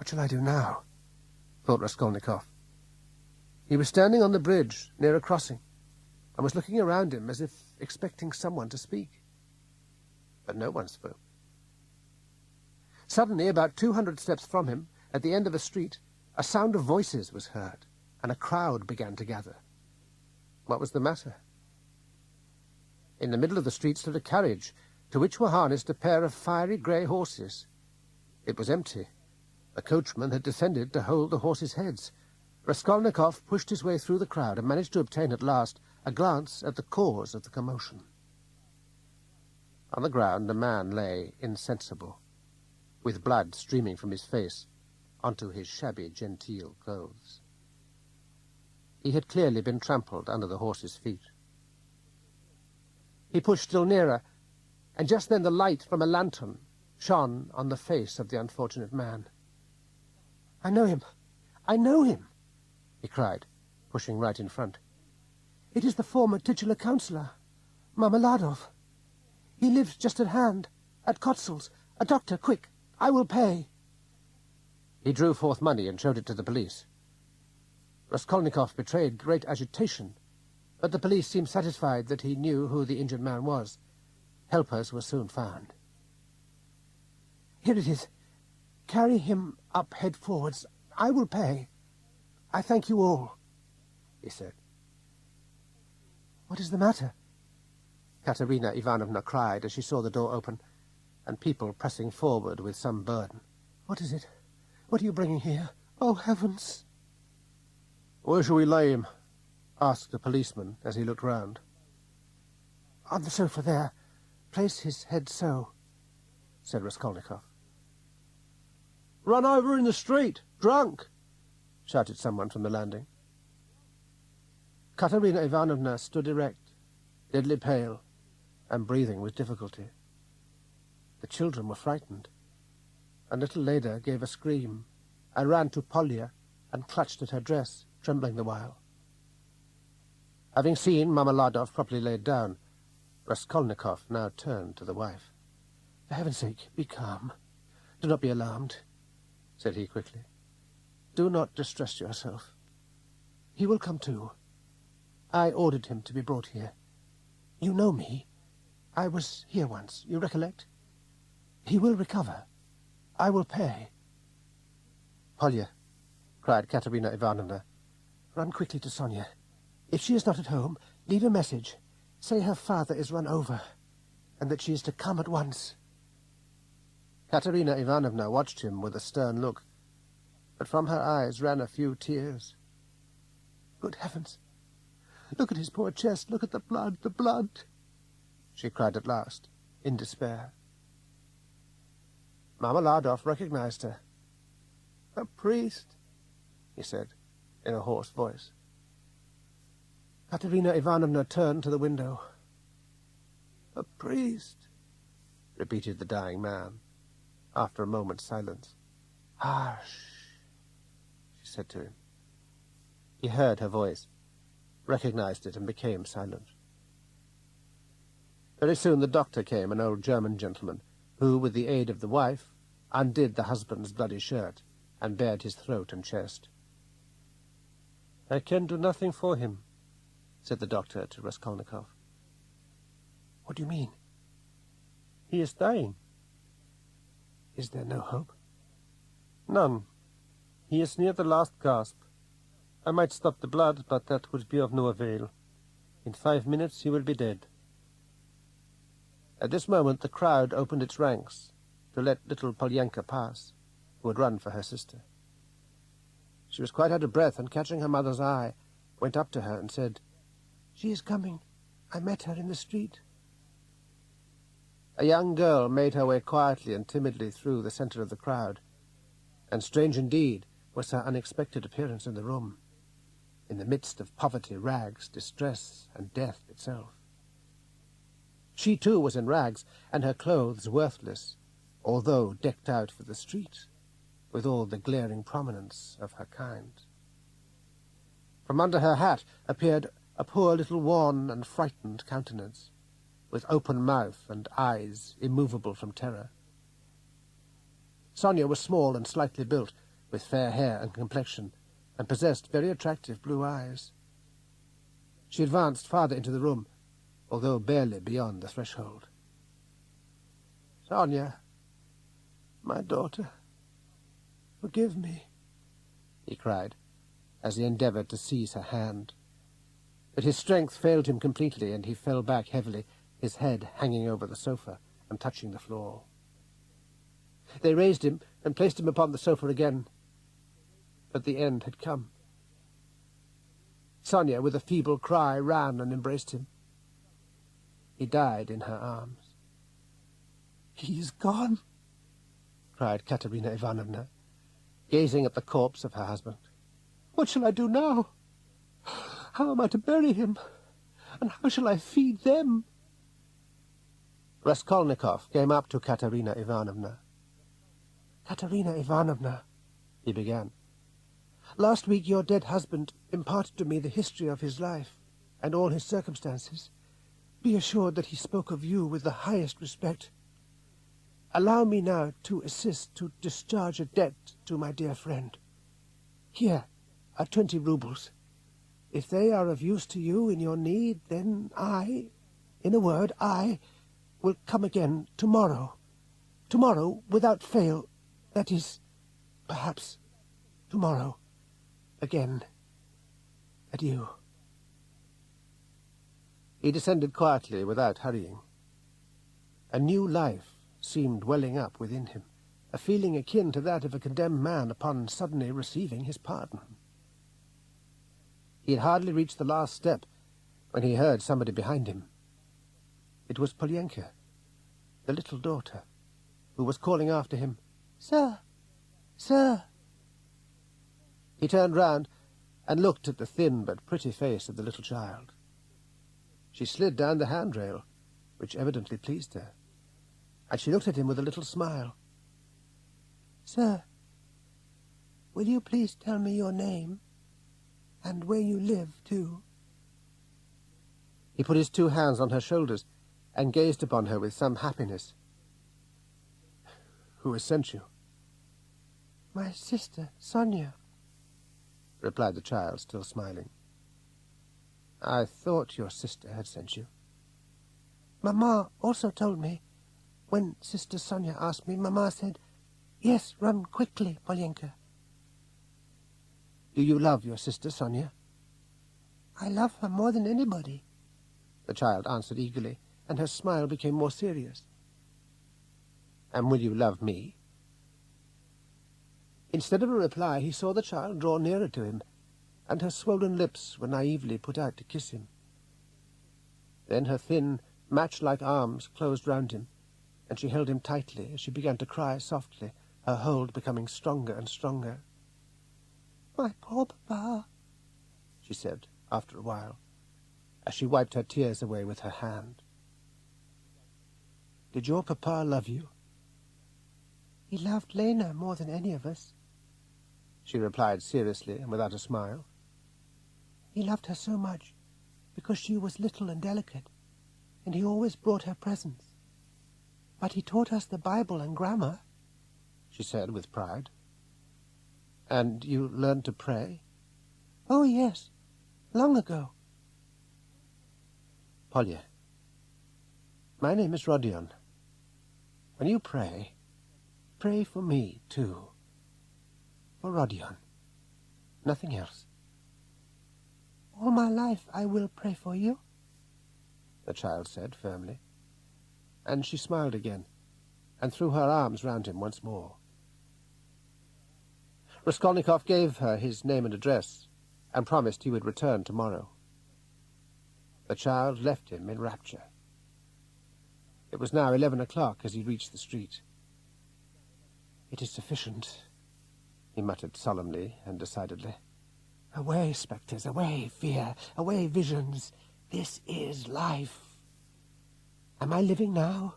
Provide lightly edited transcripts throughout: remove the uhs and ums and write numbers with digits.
What shall I do now? Thought Raskolnikov. He was standing on the bridge near a crossing, and was looking around him as if expecting someone to speak. But no one spoke. Suddenly, about 200 steps from him, at the end of a street, a sound of voices was heard, and a crowd began to gather. What was the matter? In the middle of the street stood a carriage, to which were harnessed a pair of fiery grey horses. It was empty. The coachman had descended to hold the horses' heads. Raskolnikov pushed his way through the crowd and managed to obtain at last a glance at the cause of the commotion. On the ground a man lay insensible, with blood streaming from his face onto his shabby genteel clothes. He had clearly been trampled under the horse's feet. He pushed still nearer, and just then the light from a lantern shone on the face of the unfortunate man. "I know him! I know him!" he cried, pushing right in front. "It is the former titular councillor, Marmeladov. He lives just at hand, at Kotzel's. A doctor, quick! I will pay." He drew forth money and showed it to the police. Raskolnikov betrayed great agitation, but the police seemed satisfied that he knew who the injured man was. Helpers were soon found. "Here it is. Carry him up head forwards. I will pay. I thank you all," he said. "What is the matter?" Katerina Ivanovna cried as she saw the door open, and people pressing forward with some burden. "What is it? What are you bringing here? Oh, heavens!" "Where shall we lay him?" asked the policeman as he looked round. "On the sofa there. Place his head so," said Raskolnikov. "Run over in the street! Drunk!" shouted someone from the landing. Katerina Ivanovna stood erect, deadly pale, and breathing with difficulty. The children were frightened. A little later gave a scream, and ran to Polya and clutched at her dress, trembling the while. Having seen Marmeladov properly laid down, Raskolnikov now turned to the wife. "For heaven's sake, be calm. Do not be alarmed," said he quickly. "Do not distress yourself. He will come to. I ordered him to be brought here. You know me. I was here once, you recollect? He will recover. I will pay." "Polya," cried Katerina Ivanovna, "run quickly to Sonia. If she is not at home, leave a message. Say her father is run over, and that she is to come at once." Katerina Ivanovna watched him with a stern look, but from her eyes ran a few tears. "Good heavens! Look at his poor chest! Look at the blood! The blood!" she cried at last, in despair. Marmeladov recognized her. "A priest," he said, in a hoarse voice. Katerina Ivanovna turned to the window. "A priest," repeated the dying man, after a moment's silence. "Hush," she said to him. He heard her voice, recognized it, and became silent. Very soon the doctor came, an old German gentleman, who, with the aid of the wife, undid the husband's bloody shirt and bared his throat and chest. "I can do nothing for him," said the doctor to Raskolnikov. "What do you mean?" "He is dying." "Is there no hope?" "None. He is near the last gasp. I might stop the blood, but that would be of no avail. In 5 minutes he will be dead." At this moment the crowd opened its ranks to let little Polyanka pass, who had run for her sister. She was quite out of breath, and catching her mother's eye, went up to her and said, "She is coming. I met her in the street." A young girl made her way quietly and timidly through the center of the crowd, and strange indeed was her unexpected appearance in the room, in the midst of poverty, rags, distress, and death itself. She too was in rags, and her clothes worthless, although decked out for the street, with all the glaring prominence of her kind. From under her hat appeared a poor little worn and frightened countenance, with open mouth and eyes immovable from terror. Sonia was small and slightly built, with fair hair and complexion, and possessed very attractive blue eyes. She advanced farther into the room, although barely beyond the threshold. "Sonia, my daughter, forgive me," he cried, as he endeavoured to seize her hand. But his strength failed him completely, and he fell back heavily, his head hanging over the sofa and touching the floor. They raised him and placed him upon the sofa again, but the end had come. Sonia, with a feeble cry, ran and embraced him. He died in her arms. "He is gone," cried Katerina Ivanovna, gazing at the corpse of her husband. "What shall I do now? How am I to bury him? And how shall I feed them?" Raskolnikov came up to Katerina Ivanovna. "Katerina Ivanovna," he began, "last week your dead husband imparted to me the history of his life and all his circumstances. Be assured that he spoke of you with the highest respect. Allow me now to assist to discharge a debt to my dear friend. Here are 20 roubles. If they are of use to you in your need, then in a word, I will come again tomorrow. Tomorrow, without fail, that is, perhaps, tomorrow, again. Adieu." He descended quietly, without hurrying. A new life seemed welling up within him, a feeling akin to that of a condemned man upon suddenly receiving his pardon. He had hardly reached the last step when he heard somebody behind him. It was Polyenka, the little daughter, who was calling after him, "Sir! Sir!" He turned round and looked at the thin but pretty face of the little child. She slid down the handrail, which evidently pleased her, and she looked at him with a little smile. "Sir, will you please tell me your name, and where you live, too?" He put his 2 hands on her shoulders and gazed upon her with some happiness. "Who has sent you?" "My sister, Sonia," replied the child, still smiling. "I thought your sister had sent you." "Mamma also told me. When Sister Sonia asked me, Mamma said, 'Yes, run quickly, Polyenka.'" "Do you love your sister, Sonia?" "I love her more than anybody," the child answered eagerly, and her smile became more serious. "And will you love me?" Instead of a reply, he saw the child draw nearer to him, and her swollen lips were naively put out to kiss him. Then her thin, match-like arms closed round him, and she held him tightly as she began to cry softly, her hold becoming stronger and stronger. "My poor papa," she said after a while, as she wiped her tears away with her hand. "Did your papa love you?" "He loved Lena more than any of us," she replied seriously and without a smile. "He loved her so much because she was little and delicate, and he always brought her presents. But he taught us the Bible and grammar," she said with pride. "And you learned to pray?" "Oh, yes, long ago." "Polya, my name is Rodion. When you pray, pray for me, too. For Rodion. Nothing else." "All my life I will pray for you," the child said firmly. And she smiled again, and threw her arms round him once more. Raskolnikov gave her his name and address, and promised he would return tomorrow. The child left him in rapture. It was now 11 o'clock as he reached the street. "It is sufficient," he muttered solemnly and decidedly. "Away, spectres, away, fear, away, visions. This is life. Am I living now?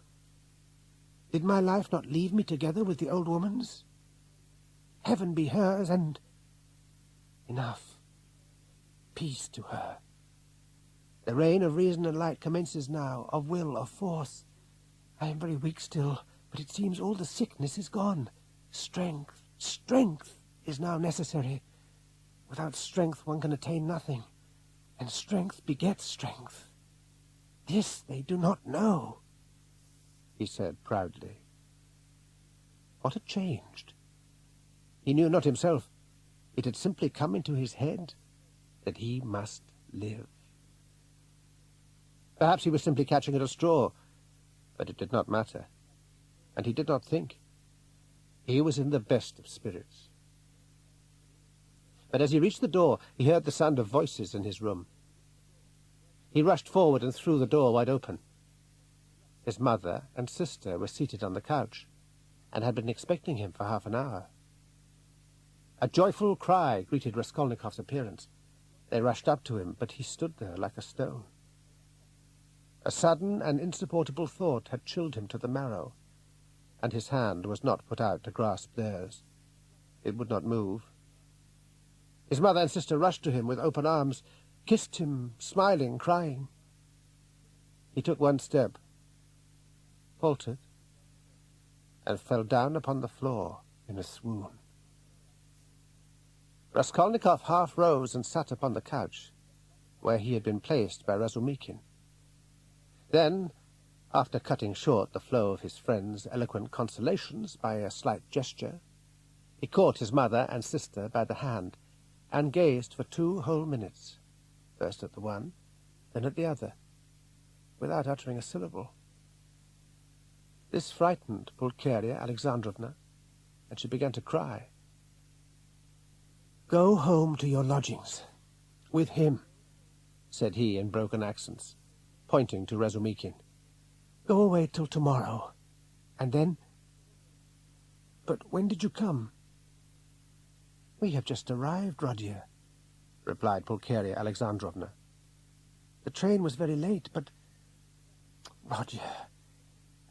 Did my life not leave me together with the old woman's? Heaven be hers, and enough. Peace to her. The reign of reason and light commences now, of will, of force. I am very weak still, but it seems all the sickness is gone. Strength, strength. is now necessary. Without strength one can attain nothing, and strength begets strength. This they do not know, he said proudly. What had changed? He knew not himself. It had simply come into his head that he must live. Perhaps he was simply catching at a straw, but it did not matter, and he did not think. He was in the best of spirits. But as he reached the door, he heard the sound of voices in his room. He rushed forward and threw the door wide open. His mother and sister were seated on the couch, and had been expecting him for half an hour. A joyful cry greeted Raskolnikov's appearance. They rushed up to him, but he stood there like a stone. A sudden and insupportable thought had chilled him to the marrow, and his hand was not put out to grasp theirs. It would not move. His mother and sister rushed to him with open arms, kissed him, smiling, crying. He took one step, faltered, and fell down upon the floor in a swoon. Raskolnikov half rose and sat upon the couch, where he had been placed by Razumikin. Then, after cutting short the flow of his friend's eloquent consolations by a slight gesture, he caught his mother and sister by the hand, and gazed for 2 whole minutes, first at the one, then at the other, without uttering a syllable. This frightened Pulcheria Alexandrovna, and she began to cry. "Go home to your lodgings, with him," said he in broken accents, pointing to Razumikin. "Go away till tomorrow, and then—" "But when did you come?" "We have just arrived, Rodia," replied Pulcheria Alexandrovna. "The train was very late, but... Rodia,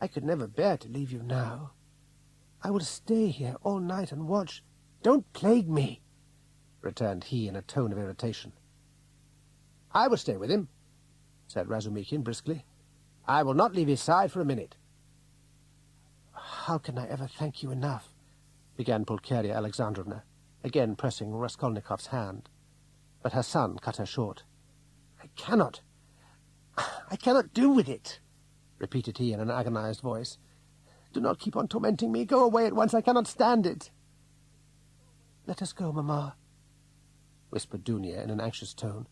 I could never bear to leave you now. I will stay here all night and watch—" "Don't plague me," returned he in a tone of irritation. "I will stay with him," said Razumikin briskly. "I will not leave his side for a minute." "How can I ever thank you enough?" began Pulcheria Alexandrovna, again pressing Raskolnikov's hand. But her son cut her short. I cannot do with it," repeated he in an agonized voice. "Do not keep on tormenting me. Go away at once. I cannot stand it." "Let us go, Mamma," whispered Dunia in an anxious tone.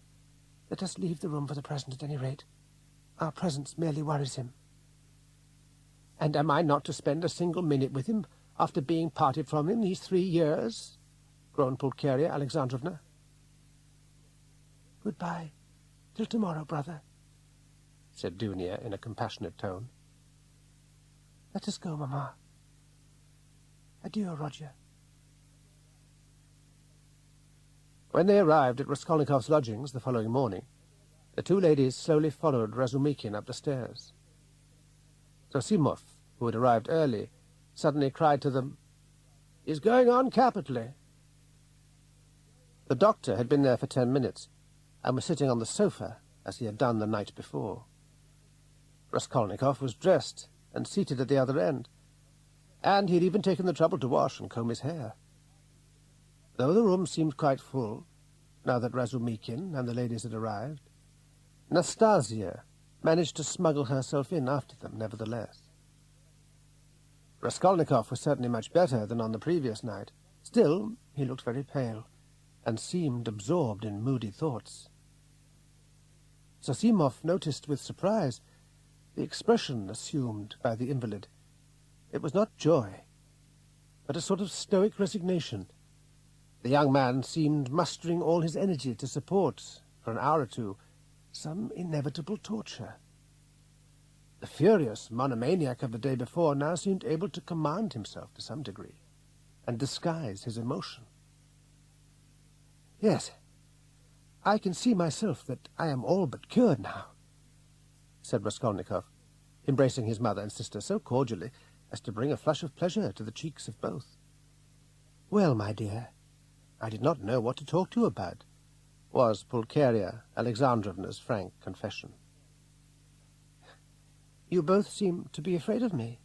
"Let us leave the room for the present, at any rate. Our presence merely worries him." "And am I not to spend a single minute with him after being parted from him these 3 years?" groaned Pulcheria Alexandrovna. "Goodbye, till tomorrow, brother," said Dunia in a compassionate tone. "Let us go, Mamma. Adieu, Roger." When they arrived at Raskolnikov's lodgings the following morning, the 2 ladies slowly followed Razumikin up the stairs. Zosimov, who had arrived early, suddenly cried to them, "He's going on capitally." The doctor had been there for 10 minutes, and was sitting on the sofa, as he had done the night before. Raskolnikov was dressed and seated at the other end, and he had even taken the trouble to wash and comb his hair. Though the room seemed quite full, now that Razumikin and the ladies had arrived, Nastasia managed to smuggle herself in after them, nevertheless. Raskolnikov was certainly much better than on the previous night. Still, he looked very pale, and seemed absorbed in moody thoughts. Zosimov noticed with surprise the expression assumed by the invalid. It was not joy, but a sort of stoic resignation. The young man seemed mustering all his energy to support, for an hour or 2, some inevitable torture. The furious monomaniac of the day before now seemed able to command himself to some degree, and disguise his emotion. "Yes, I can see myself that I am all but cured now," said Raskolnikov, embracing his mother and sister so cordially as to bring a flush of pleasure to the cheeks of both. "Well, my dear, I did not know what to talk to you about," was Pulcheria Alexandrovna's frank confession. "You both seem to be afraid of me,"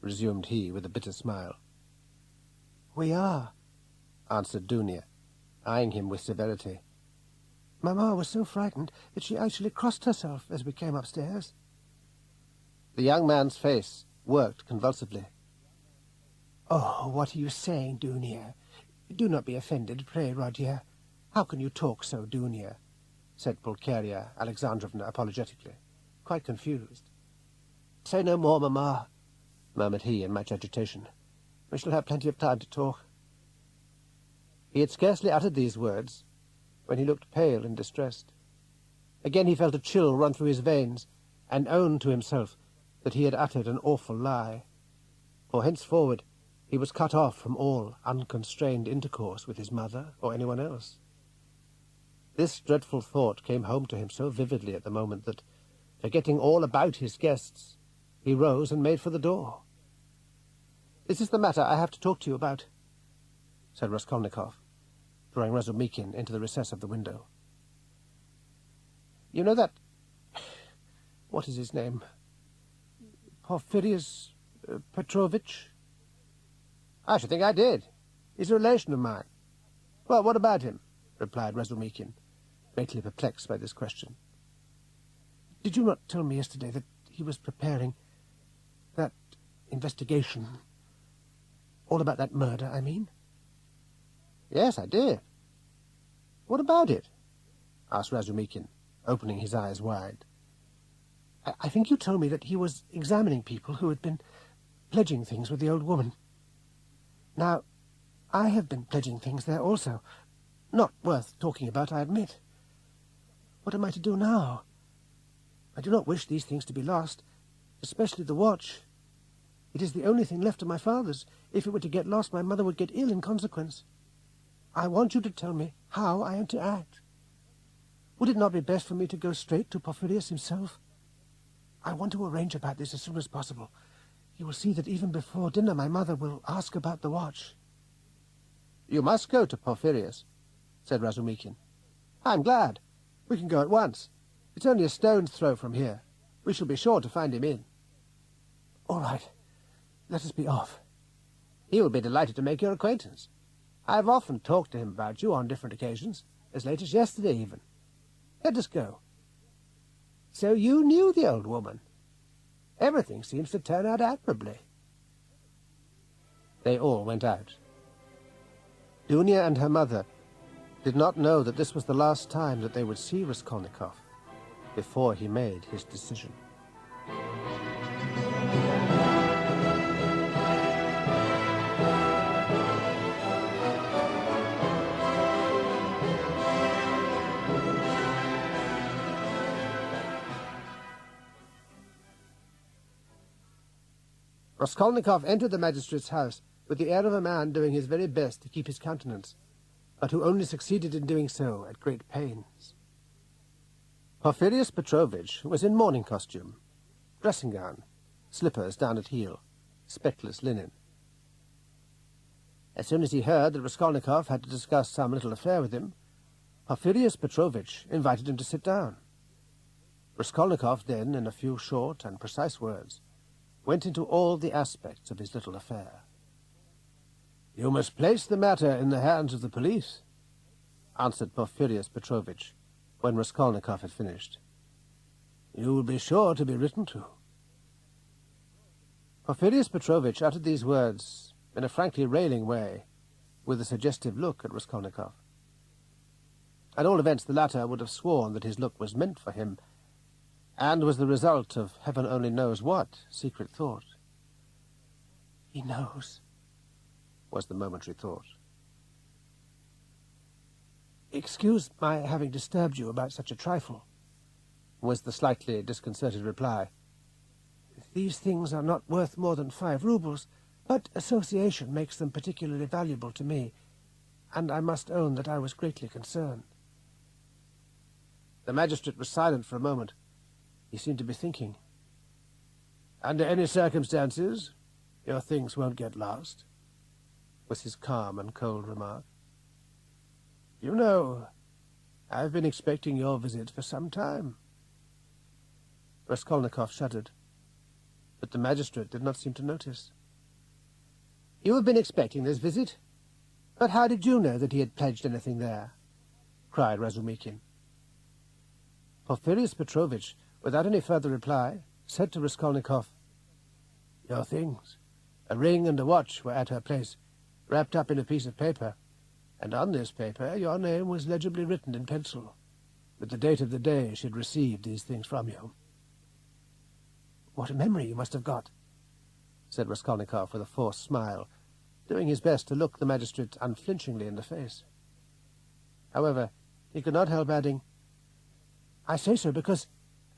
resumed he with a bitter smile. "We are, answered Dunia, eyeing him with severity. "Mamma was so frightened that she actually crossed herself as we came upstairs." The young man's face worked convulsively. "Oh, what are you saying, Dunia? Do not be offended, pray, Rodia. How can you talk so, Dunia?" said Pulcheria Alexandrovna apologetically, quite confused. "Say no more, Mamma," murmured he in much agitation. "We shall have plenty of time to talk." He had scarcely uttered these words when he looked pale and distressed. Again he felt a chill run through his veins, and owned to himself that he had uttered an awful lie. For henceforward he was cut off from all unconstrained intercourse with his mother or anyone else. This dreadful thought came home to him so vividly at the moment that, forgetting all about his guests, he rose and made for the door. "This is the matter I have to talk to you about," said Raskolnikov, drawing Razumikin into the recess of the window. "You know that... what is his name? Porphyrius Petrovitch?" "I should think I did. He's a relation of mine." "Well, what about him?" replied Razumikin, greatly perplexed by this question. "Did you not tell me yesterday that he was preparing that investigation? All about that murder, I mean?" "Yes, I did." "What about it?" asked Razumikin, opening his eyes wide. I think you told me that he was examining people who had been pledging things with the old woman. Now, I have been pledging things there also. Not worth talking about, I admit. What am I to do now? I do not wish these things to be lost, especially the watch. It is the only thing left of my father's. If it were to get lost, my mother would get ill in consequence. I want you to tell me how I am to act. Would it not be best for me to go straight to Porphyrius himself? I want to arrange about this as soon as possible. You will see that even before dinner my mother will ask about the watch." "You must go to Porphyrius," said Razumikin. "I'm glad. We can go at once. It's only a stone's throw from here. We shall be sure to find him in." "All right. Let us be off." "He will be delighted to make your acquaintance. I have often talked to him about you on different occasions, as late as yesterday even. Let us go." "So you knew the old woman? Everything seems to turn out admirably." They all went out. Dunia and her mother did not know that this was the last time that they would see Raskolnikov before he made his decision. Raskolnikov entered the magistrate's house with the air of a man doing his very best to keep his countenance, but who only succeeded in doing so at great pains. Porphyrius Petrovitch was in morning costume, dressing gown, slippers down at heel, speckless linen. As soon as he heard that Raskolnikov had to discuss some little affair with him, Porphyrius Petrovitch invited him to sit down. Raskolnikov then, in a few short and precise words, went into all the aspects of his little affair. "You must place the matter in the hands of the police," answered Porphyrius Petrovitch, when Raskolnikov had finished. "You will be sure to be written to." Porphyrius Petrovitch uttered these words in a frankly railing way, with a suggestive look at Raskolnikov. At all events, the latter would have sworn that his look was meant for him, and was the result of heaven only knows what secret thought. "He knows," was the momentary thought. "Excuse my having disturbed you about such a trifle," was the slightly disconcerted reply. "These things are not worth more than 5 roubles, but association makes them particularly valuable to me, and I must own that I was greatly concerned." The magistrate was silent for a moment. He seemed to be thinking. "Under any circumstances, your things won't get lost," was his calm and cold remark. "You know, I've been expecting your visit for some time." Raskolnikov shuddered, but the magistrate did not seem to notice. "You have been expecting this visit?" But how did you know that he had pledged anything there? Cried Razumikin. Porphyrius Petrovitch, without any further reply, said to Raskolnikov, "Your things, a ring and a watch, were at her place, wrapped up in a piece of paper, and on this paper your name was legibly written in pencil, with the date of the day she had received these things from you." "What a memory you must have got," said Raskolnikov with a forced smile, doing his best to look the magistrate unflinchingly in the face. However, he could not help adding, "I say so because,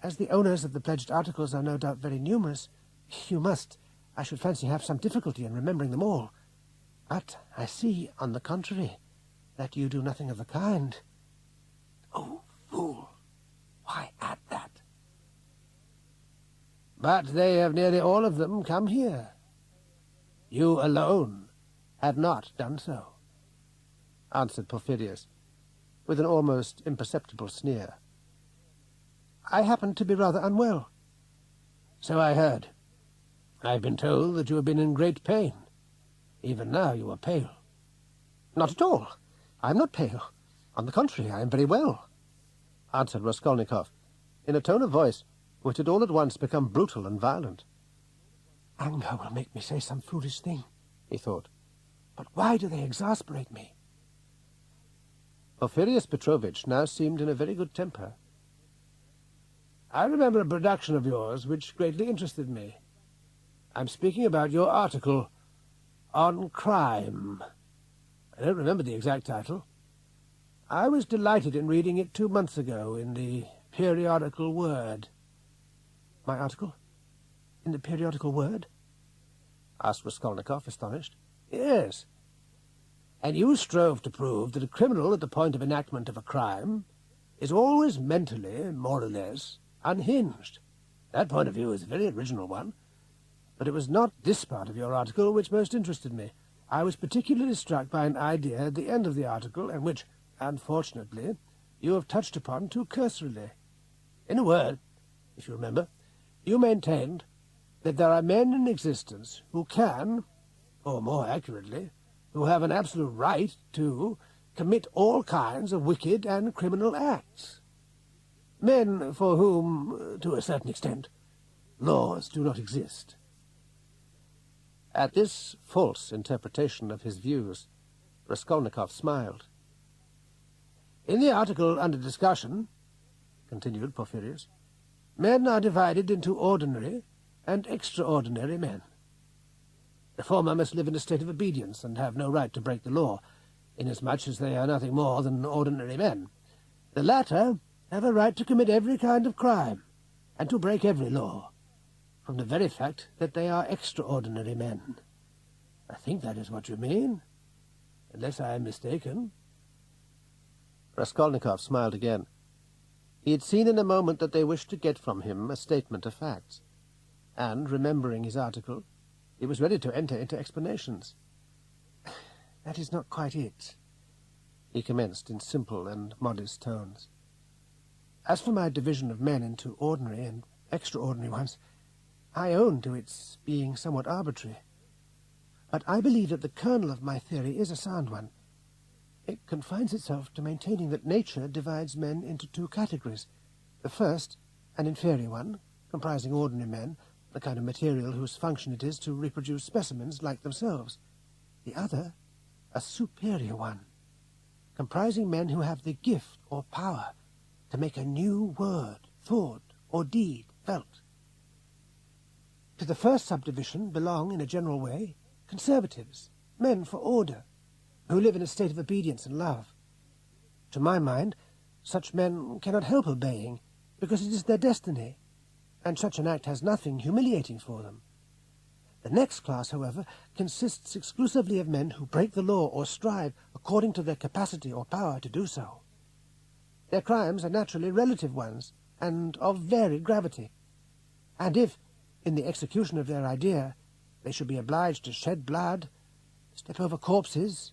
as the owners of the pledged articles are no doubt very numerous, you must, I should fancy, have some difficulty in remembering them all. But I see, on the contrary, that you do nothing of the kind." "Oh, fool! Why add that?" "But they have nearly all of them come here. You alone had not done so," answered Porphyrius, with an almost imperceptible sneer. "I happened to be rather unwell." "So I heard. I've been told that you have been in great pain. Even now you are pale." "Not at all. I am not pale. On the contrary, I am very well," answered Raskolnikov, in a tone of voice which had all at once become brutal and violent. "Anger will make me say some foolish thing," he thought. "But why do they exasperate me?" Porphyrius Petrovitch now seemed in a very good temper. "I remember a production of yours which greatly interested me. I'm speaking about your article on crime. I don't remember the exact title. I was delighted in reading it 2 months ago in the periodical Word." "My article? In the periodical Word?" asked Raskolnikov, astonished. "Yes. And you strove to prove that a criminal at the point of enactment of a crime is always mentally, more or less, unhinged. That point of view is a very original one. But it was not this part of your article which most interested me. I was particularly struck by an idea at the end of the article, and which, unfortunately, you have touched upon too cursorily. In a word, if you remember, you maintained that there are men in existence who can, or more accurately, who have an absolute right to commit all kinds of wicked and criminal acts. Men for whom, to a certain extent, laws do not exist." At this false interpretation of his views, Raskolnikov smiled. "In the article under discussion," continued Porphyrius, "men are divided into ordinary and extraordinary men. The former must live in a state of obedience and have no right to break the law, inasmuch as they are nothing more than ordinary men. The latter have a right to commit every kind of crime and to break every law, from the very fact that they are extraordinary men. I think that is what you mean, unless I am mistaken." Raskolnikov smiled again. He had seen in a moment that they wished to get from him a statement of facts, and, remembering his article, he was ready to enter into explanations. "That is not quite it," he commenced in simple and modest tones. "As for my division of men into ordinary and extraordinary ones, I own to its being somewhat arbitrary. But I believe that the kernel of my theory is a sound one. It confines itself to maintaining that nature divides men into 2 categories. The first, an inferior one, comprising ordinary men, the kind of material whose function it is to reproduce specimens like themselves. The other, a superior one, comprising men who have the gift or power to make a new word, thought, or deed felt. To the first subdivision belong, in a general way, conservatives, men for order, who live in a state of obedience and love. To my mind, such men cannot help obeying, because it is their destiny, and such an act has nothing humiliating for them. The next class, however, consists exclusively of men who break the law or strive according to their capacity or power to do so. Their crimes are naturally relative ones, and of varied gravity. And if, in the execution of their idea, they should be obliged to shed blood, step over corpses,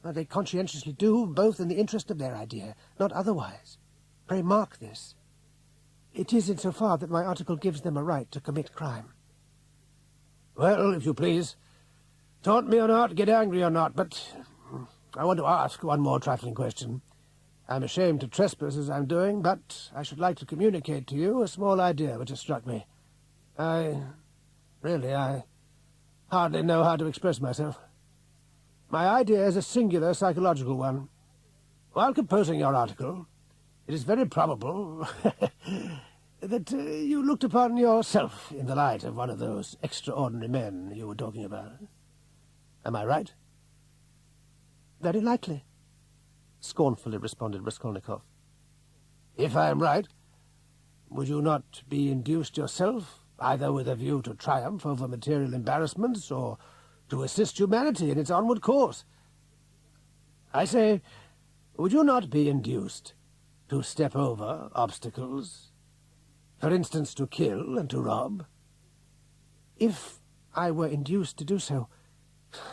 they conscientiously do, both in the interest of their idea, not otherwise. Pray mark this. It is in so far that my article gives them a right to commit crime." "Well, if you please, Taunt me or not, get angry or not, but I want to ask one more trifling question. I'm ashamed to trespass as I'm doing, but I should like to communicate to you a small idea which has struck me. I hardly know how to express myself. My idea is a singular psychological one. While composing your article, it is very probable that you looked upon yourself in the light of one of those extraordinary men you were talking about. Am I right? Very likely, scornfully responded Raskolnikov. If I am right, would you not be induced yourself, either with a view to triumph over material embarrassments or to assist humanity in its onward course? I say, would you not be induced to step over obstacles? For instance, to kill and to rob? If I were induced to do so,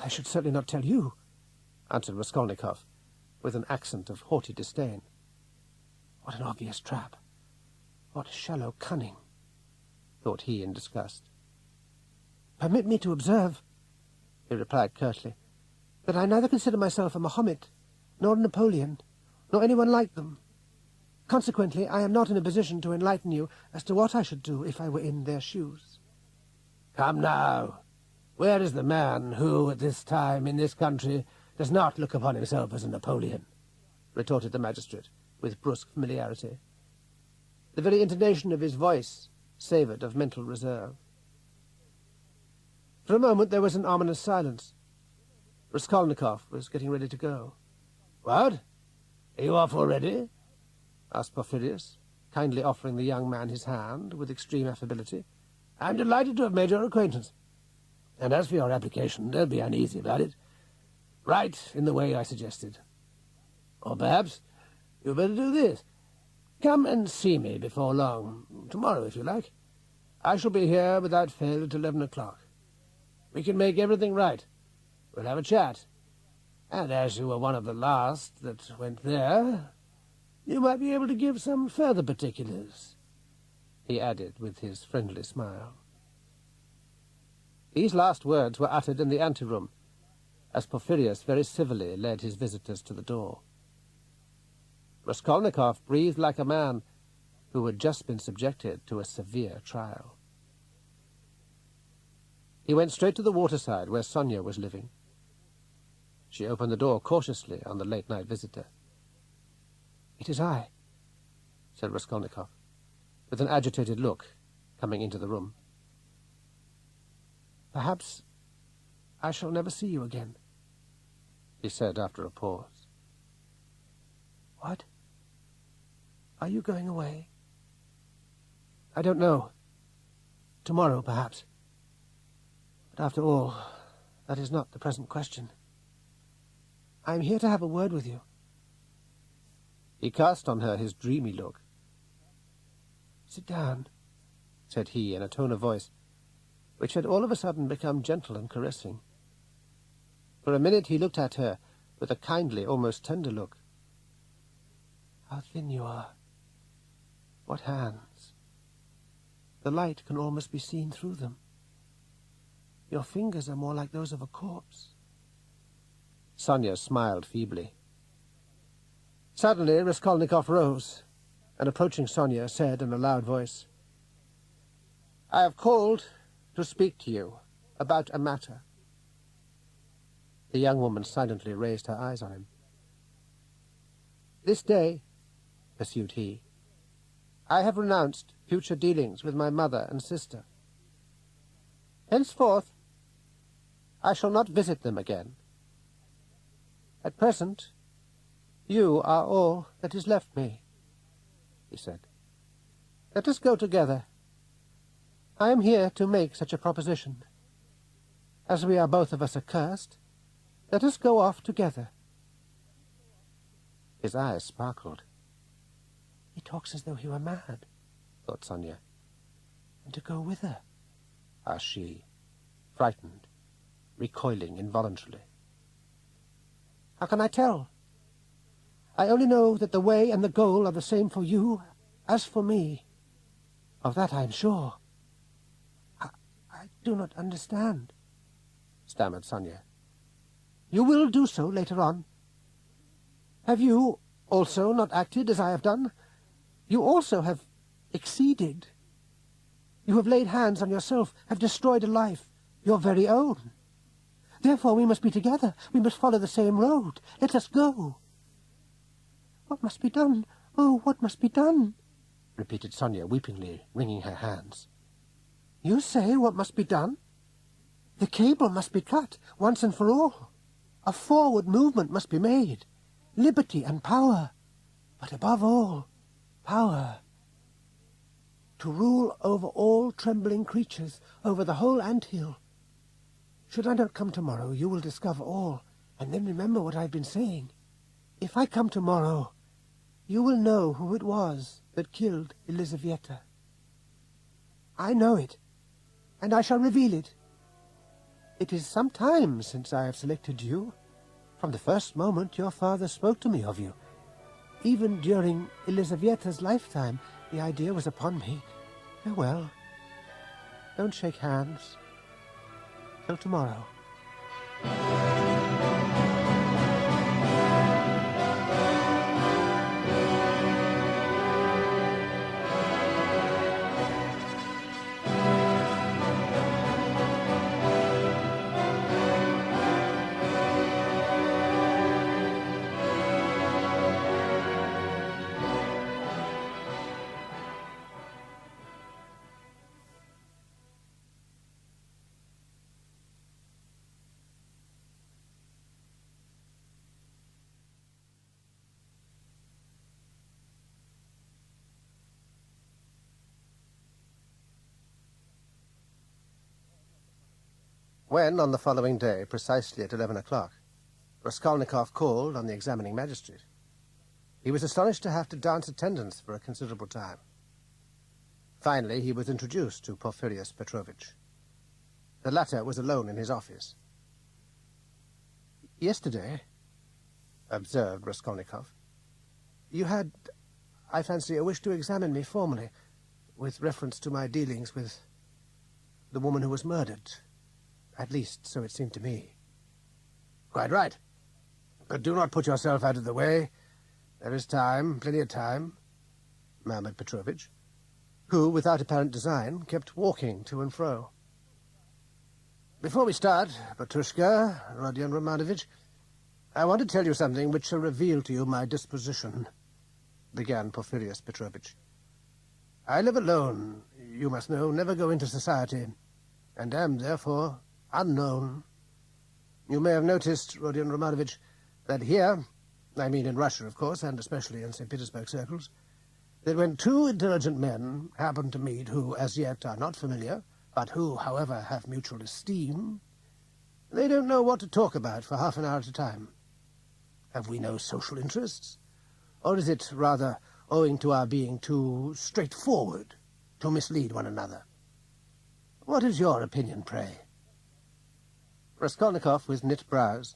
I should certainly not tell you, answered Raskolnikov, with an accent of haughty disdain. What an obvious trap! What shallow cunning! Thought he in disgust. Permit me to observe, he replied curtly, that I neither consider myself a Mahomet, nor a Napoleon, nor anyone like them. Consequently, I am not in a position to enlighten you as to what I should do if I were in their shoes. Come now, where is the man who, at this time, in this country, does not look upon himself as a Napoleon? Retorted the magistrate, with brusque familiarity. The very intonation of his voice savoured of mental reserve. For a moment there was an ominous silence. Raskolnikov was getting ready to go. "What? Are you off already?" asked Porphyrius, kindly offering the young man his hand with extreme affability. "I'm delighted to have made your acquaintance. And as for your application, don't be uneasy about it. Write in the way I suggested. Or perhaps you'd better do this. Come and see me before long, tomorrow if you like. I shall be here without fail at 11 o'clock. We can make everything right. We'll have a chat. And as you were one of the last that went there, you might be able to give some further particulars," he added with his friendly smile. These last words were uttered in the anteroom, as Porphyrius very civilly led his visitors to the door. Raskolnikov breathed like a man who had just been subjected to a severe trial. He went straight to the waterside where Sonia was living. She opened the door cautiously on the late-night visitor. "It is I," said Raskolnikov, with an agitated look, coming into the room. "Perhaps I shall never see you again," he said after a pause. "What? Are you going away?" "I don't know. Tomorrow, perhaps. But after all, that is not the present question. I am here to have a word with you." He cast on her his dreamy look. "Sit down," said he in a tone of voice which had all of a sudden become gentle and caressing. For a minute he looked at her with a kindly, almost tender look. "How thin you are! What hands! The light can almost be seen through them. Your fingers are more like those of a corpse." Sonia smiled feebly. Suddenly Raskolnikov rose, and approaching Sonia, said in a loud voice, "I have called to speak to you about a matter." The young woman silently raised her eyes on him. "This day," pursued he, "I have renounced future dealings with my mother and sister. Henceforth, I shall not visit them again. At present, you are all that is left me," he said. "Let us go together. I am here to make such a proposition. As we are both of us accursed, let us go off together." His eyes sparkled. "He talks as though he were mad," thought Sonia. "And to go whither?" asked she, frightened, recoiling involuntarily. "How can I tell? I only know that the way and the goal are the same for you as for me. Of that I am sure." I do not understand," stammered Sonia. You will do so later on. Have you also not acted as I have done? You also have exceeded. You have laid hands on yourself, have destroyed a life, your very own. Therefore we must be together. We must follow the same road. Let us go. What must be done? Oh, what must be done? Repeated Sonia weepingly, wringing her hands. You say what must be done? The cable must be cut, once and for all. A forward movement must be made. Liberty and power. But above all, power. To rule over all trembling creatures, over the whole ant-hill. Should I not come tomorrow, you will discover all, and then remember what I have been saying. If I come tomorrow, you will know who it was that killed Elizaveta. I know it, and I shall reveal it. It is some time since I have selected you. From the first moment your father spoke to me of you. Even during Elizaveta's lifetime, the idea was upon me. Farewell. Don't shake hands. Till tomorrow. When, on the following day, precisely at 11 o'clock, Raskolnikov called on the examining magistrate, he was astonished to have to dance attendance for a considerable time. Finally, he was introduced to Porphyrius Petrovitch. The latter was alone in his office. Yesterday, observed Raskolnikov, you had, I fancy, a wish to examine me formally, with reference to my dealings with the woman who was murdered. At least, so it seemed to me. Quite right. But do not put yourself out of the way. There is time, plenty of time, murmured Petrovitch, who, without apparent design, kept walking to and fro. Before we start, Petrushka, Rodion Romanovich, I want to tell you something which shall reveal to you my disposition, began Porphyrius Petrovitch. I live alone, you must know, never go into society, and am, therefore, unknown. You may have noticed, Rodion Romanovich, that here, I mean in Russia, of course, and especially in St. Petersburg circles, that when two intelligent men happen to meet who as yet are not familiar, but who, however, have mutual esteem, they don't know what to talk about for half an hour at a time. Have we no social interests? Or is it rather owing to our being too straightforward to mislead one another? What is your opinion, pray? Raskolnikov, with knit brows,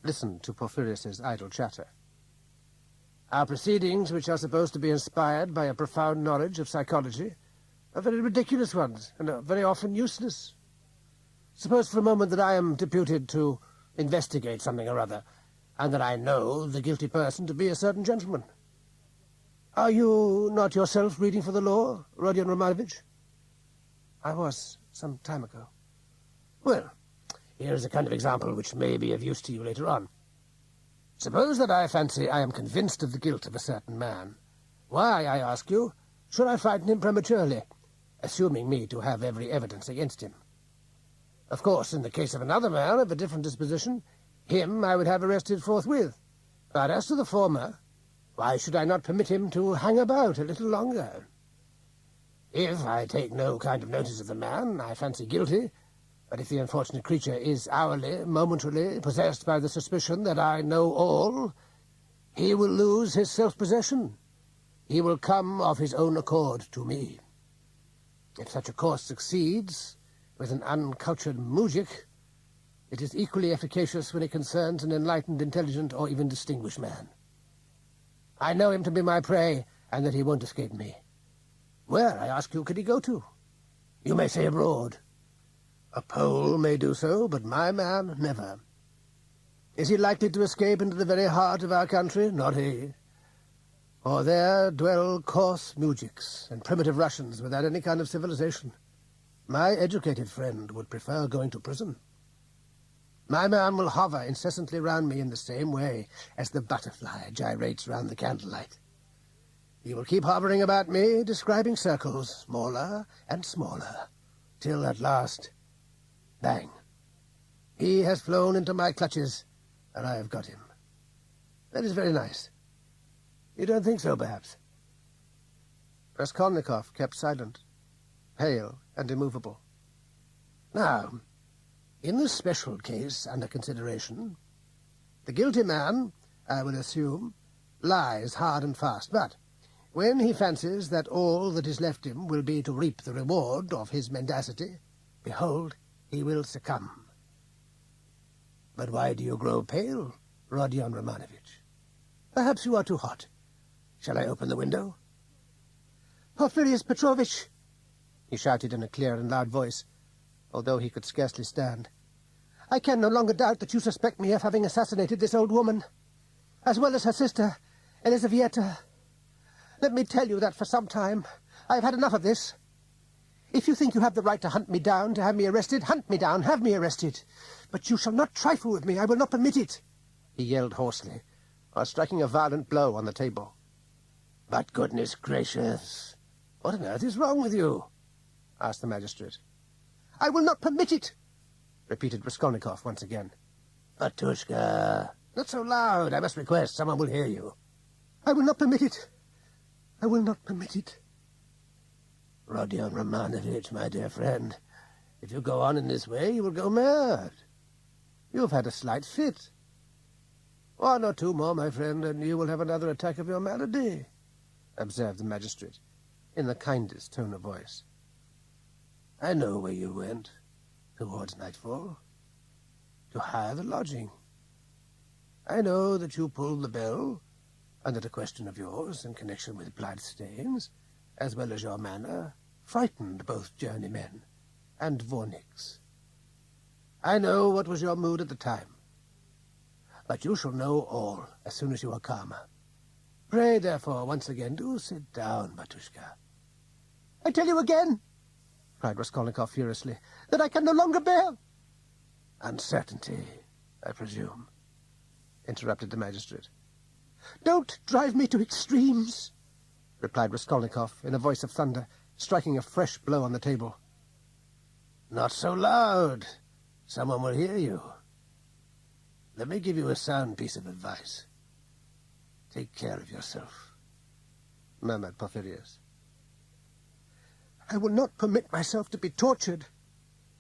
listened to Porphyrius's idle chatter. Our proceedings, which are supposed to be inspired by a profound knowledge of psychology, are very ridiculous ones, and are very often useless. Suppose for a moment that I am deputed to investigate something or other, and that I know the guilty person to be a certain gentleman. Are you not yourself reading for the law, Rodion Romanovich? I was, some time ago. Well, here is a kind of example which may be of use to you later on. Suppose that I fancy I am convinced of the guilt of a certain man. Why, I ask you, should I frighten him prematurely, assuming me to have every evidence against him? Of course, in the case of another man of a different disposition, him I would have arrested forthwith. But as to the former, why should I not permit him to hang about a little longer? If I take no kind of notice of the man, I fancy guilty, but if the unfortunate creature is hourly, momentarily possessed by the suspicion that I know all, he will lose his self-possession. He will come of his own accord to me. If such a course succeeds with an uncultured moujik, it is equally efficacious when it concerns an enlightened, intelligent, or even distinguished man. I know him to be my prey, and that he won't escape me. Where, I ask you, could he go to? You may say abroad. A Pole may do so, but my man never. Is he likely to escape into the very heart of our country? Not he. For there dwell coarse mujiks and primitive Russians without any kind of civilization. My educated friend would prefer going to prison. My man will hover incessantly round me in the same way as the butterfly gyrates round the candlelight. He will keep hovering about me, describing circles, smaller and smaller, till at last, bang, he has flown into my clutches, and I have got him. That is very nice. You don't think so, perhaps? Raskolnikov kept silent, pale and immovable. Now, in the special case under consideration, the guilty man, I will assume, lies hard and fast, but when he fancies that all that is left him will be to reap the reward of his mendacity, behold, he will succumb. But why do you grow pale, Rodion Romanovich? Perhaps you are too hot. Shall I open the window? Porphyrius Petrovitch, he shouted in a clear and loud voice, although he could scarcely stand. I can no longer doubt that you suspect me of having assassinated this old woman, as well as her sister, Elizaveta. Let me tell you that for some time I have had enough of this. If you think you have the right to hunt me down, to have me arrested, hunt me down, have me arrested. But you shall not trifle with me. I will not permit it, he yelled hoarsely, while striking a violent blow on the table. But goodness gracious, what on earth is wrong with you? Asked the magistrate. I will not permit it, repeated Raskolnikov once again. Batushka, not so loud. I must request. Someone will hear you. I will not permit it. I will not permit it. Rodion Romanovich, my dear friend, if you go on in this way, you will go mad. You have had a slight fit. 1 or 2 more, my friend, and you will have another attack of your malady, observed the magistrate, in the kindest tone of voice. I know where you went, towards nightfall, to hire the lodging. I know that you pulled the bell, and that a question of yours in connection with bloodstains, as well as your manner, frightened both journeymen and Vorniks. I know what was your mood at the time, but you shall know all as soon as you are calmer. Pray, therefore, once again, do sit down, Batushka. I tell you again, cried Raskolnikov furiously, that I can no longer bear... Uncertainty, I presume, interrupted the magistrate. Don't drive me to extremes, replied Raskolnikov in a voice of thunder, striking a fresh blow on the table. Not so loud. Someone will hear you. Let me give you a sound piece of advice. Take care of yourself, murmured Porphyrius. I will not permit myself to be tortured,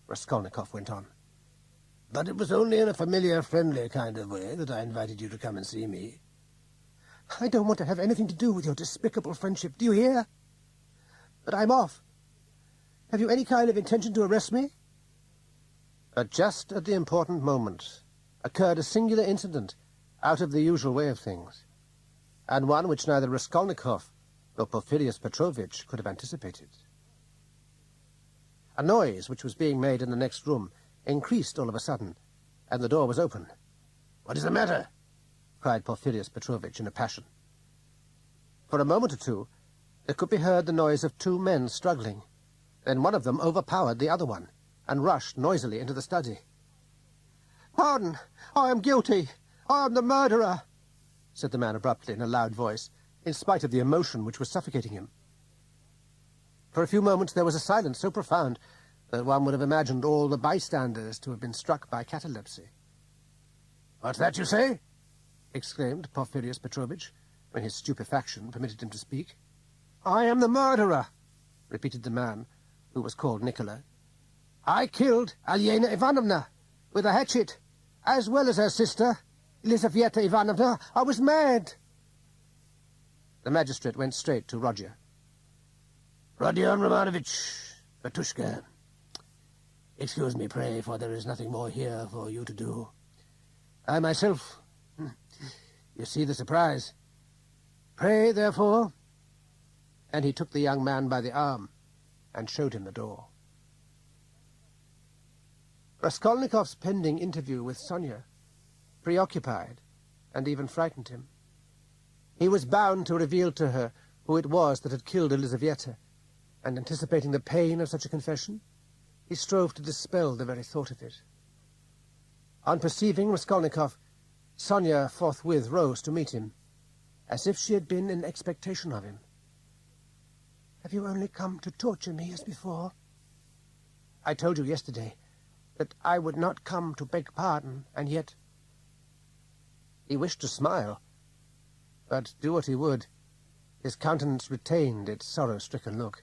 Raskolnikov went on. But it was only in a familiar, friendly kind of way that I invited you to come and see me. I don't want to have anything to do with your despicable friendship, do you hear? But I'm off. Have you any kind of intention to arrest me? But just at the important moment occurred a singular incident out of the usual way of things, and one which neither Raskolnikov nor Porphyrius Petrovitch could have anticipated. A noise which was being made in the next room increased all of a sudden, and the door was open. What is the matter? Cried Porphyrius Petrovitch in a passion. For a moment or two, there could be heard the noise of 2 men struggling. Then one of them overpowered the other one, and rushed noisily into the study. Pardon! I am guilty! I am the murderer! Said the man abruptly in a loud voice, in spite of the emotion which was suffocating him. For a few moments there was a silence so profound that one would have imagined all the bystanders to have been struck by catalepsy. What's that you say? Exclaimed Porphyrius Petrovitch, when his stupefaction permitted him to speak. I am the murderer, repeated the man, who was called Nikolai. I killed Alyena Ivanovna with a hatchet, as well as her sister, Elizaveta Ivanovna. I was mad. The magistrate went straight to Roger. Rodion Romanovich, Batushka, excuse me, pray, for there is nothing more here for you to do. I myself, you see the surprise. Pray, therefore. And he took the young man by the arm and showed him the door. Raskolnikov's pending interview with Sonia preoccupied and even frightened him. He was bound to reveal to her who it was that had killed Elizaveta, and anticipating the pain of such a confession, he strove to dispel the very thought of it. On perceiving Raskolnikov, Sonia forthwith rose to meet him, as if she had been in expectation of him. "Have you only come to torture me as before? I told you yesterday that I would not come to beg pardon, and yet—" He wished to smile, but do what he would, his countenance retained its sorrow-stricken look.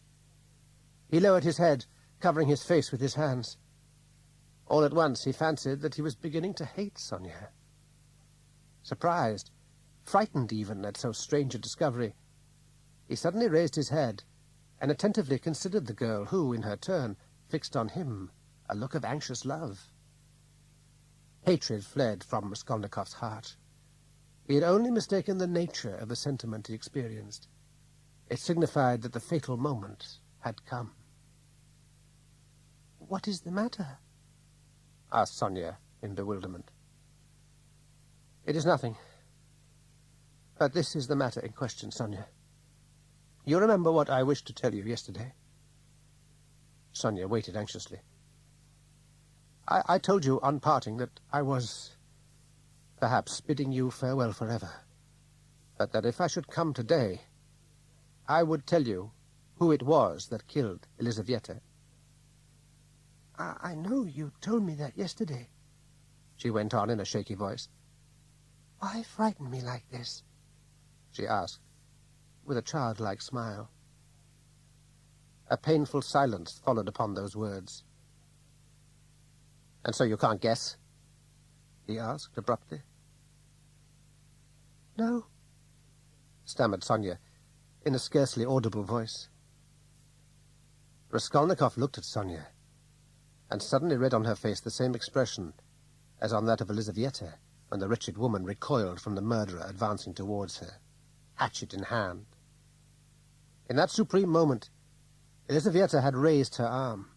He lowered his head, covering his face with his hands. All at once he fancied that he was beginning to hate Sonia. Surprised, frightened even at so strange a discovery, he suddenly raised his head and attentively considered the girl who, in her turn, fixed on him a look of anxious love. Hatred fled from Raskolnikov's heart. He had only mistaken the nature of the sentiment he experienced. It signified that the fatal moment had come. "What is the matter?" asked Sonia in bewilderment. "It is nothing. But this is the matter in question, Sonia. You remember what I wished to tell you yesterday?" Sonia waited anxiously. I told you on parting that I was, perhaps, bidding you farewell forever, but that if I should come today, I would tell you who it was that killed Elizaveta. I know you told me that yesterday," she went on in a shaky voice. "Why frighten me like this?" she asked, with a childlike smile. A painful silence followed upon those words. "And so you can't guess?" he asked abruptly. "No," stammered Sonia, in a scarcely audible voice. Raskolnikov looked at Sonia, and suddenly read on her face the same expression as on that of Elizaveta when the wretched woman recoiled from the murderer advancing towards her, hatchet in hand. In that supreme moment, Elizaveta had raised her arm.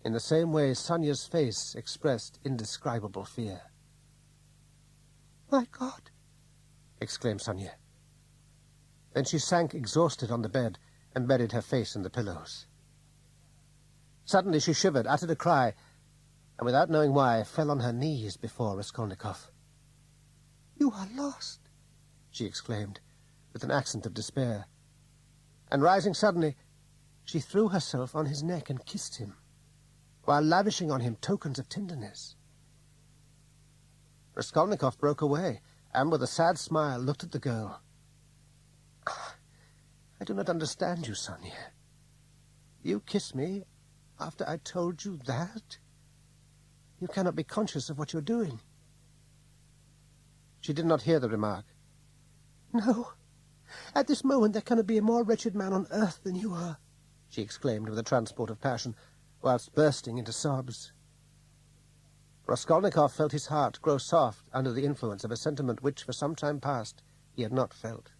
In the same way, Sonia's face expressed indescribable fear. "My God!" exclaimed Sonia. Then she sank exhausted on the bed and buried her face in the pillows. Suddenly she shivered, uttered a cry, and without knowing why, fell on her knees before Raskolnikov. "You are lost!" she exclaimed, with an accent of despair. And rising suddenly, she threw herself on his neck and kissed him, while lavishing on him tokens of tenderness. Raskolnikov broke away, and with a sad smile looked at the girl. "I do not understand you, Sonia. You kiss me after I told you that? You cannot be conscious of what you're doing." She did not hear the remark. "No. At this moment there cannot be a more wretched man on earth than you are," she exclaimed with a transport of passion, whilst bursting into sobs. Raskolnikov felt his heart grow soft under the influence of a sentiment which, for some time past, he had not felt.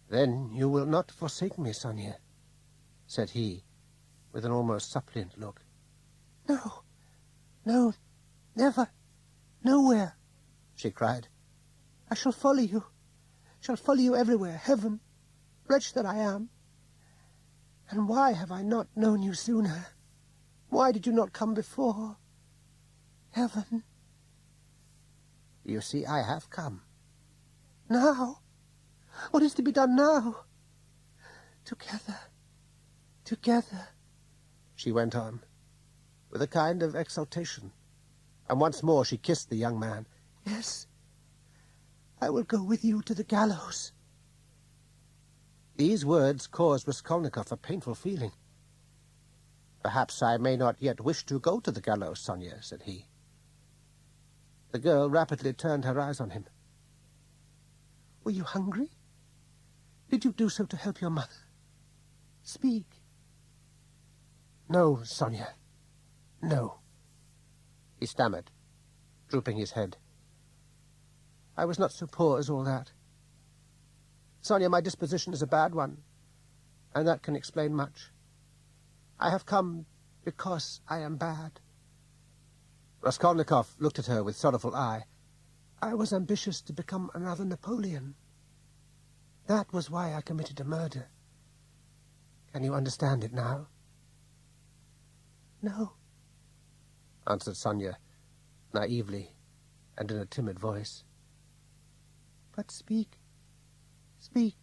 "Then you will not forsake me, Sonia," said he, with an almost suppliant look. "No, no, never, nowhere," she cried. "I shall follow you everywhere, heaven, wretch that I am. And why have I not known you sooner? Why did you not come before? Heaven." "You see, I have come." "Now? What is to be done now?" Together, she went on, with a kind of exultation, and once more she kissed the young man. "Yes, I will go with you to the gallows." These words caused Raskolnikov a painful feeling. "Perhaps I may not yet wish to go to the gallows, Sonia," said he. The girl rapidly turned her eyes on him. "Were you hungry? Did you do so to help your mother? Speak." "No, Sonia, no," he stammered, drooping his head. "I was not so poor as all that. Sonia, my disposition is a bad one, and that can explain much. I have come because I am bad. Raskolnikov looked at her with sorrowful eye. I was ambitious to become another Napoleon. That was why I committed a murder. Can you understand it now? No, answered Sonia, naively and in a timid voice. But speak, speak.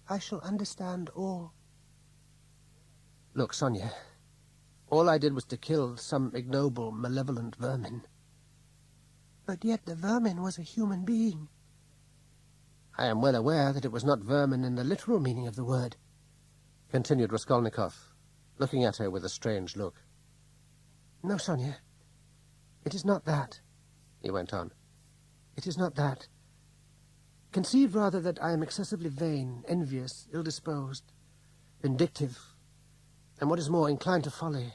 I shall understand all. Look, Sonia, all I did was to kill some ignoble, malevolent vermin. But yet the vermin was a human being. I am well aware that it was not vermin in the literal meaning of the word, continued Raskolnikov, looking at her with a strange look. No, Sonia, it is not that, he went on. It is not that. Conceive rather that I am excessively vain, envious, ill-disposed, vindictive, and what is more, inclined to folly.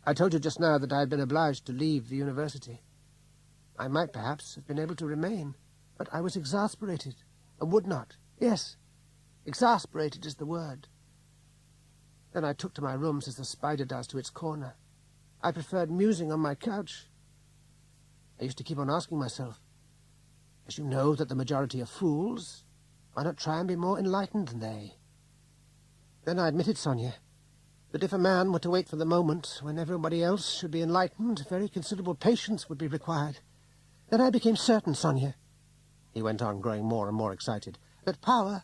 I told you just now that I had been obliged to leave the university. I might perhaps have been able to remain, but I was exasperated, and would not. Yes, exasperated is the word. Then I took to my rooms as the spider does to its corner. I preferred musing on my couch. I used to keep on asking myself, as you know that the majority are fools, why not try and be more enlightened than they? Then I admitted, Sonia, that if a man were to wait for the moment when everybody else should be enlightened, very considerable patience would be required. Then I became certain, Sonia, he went on, growing more and more excited, that power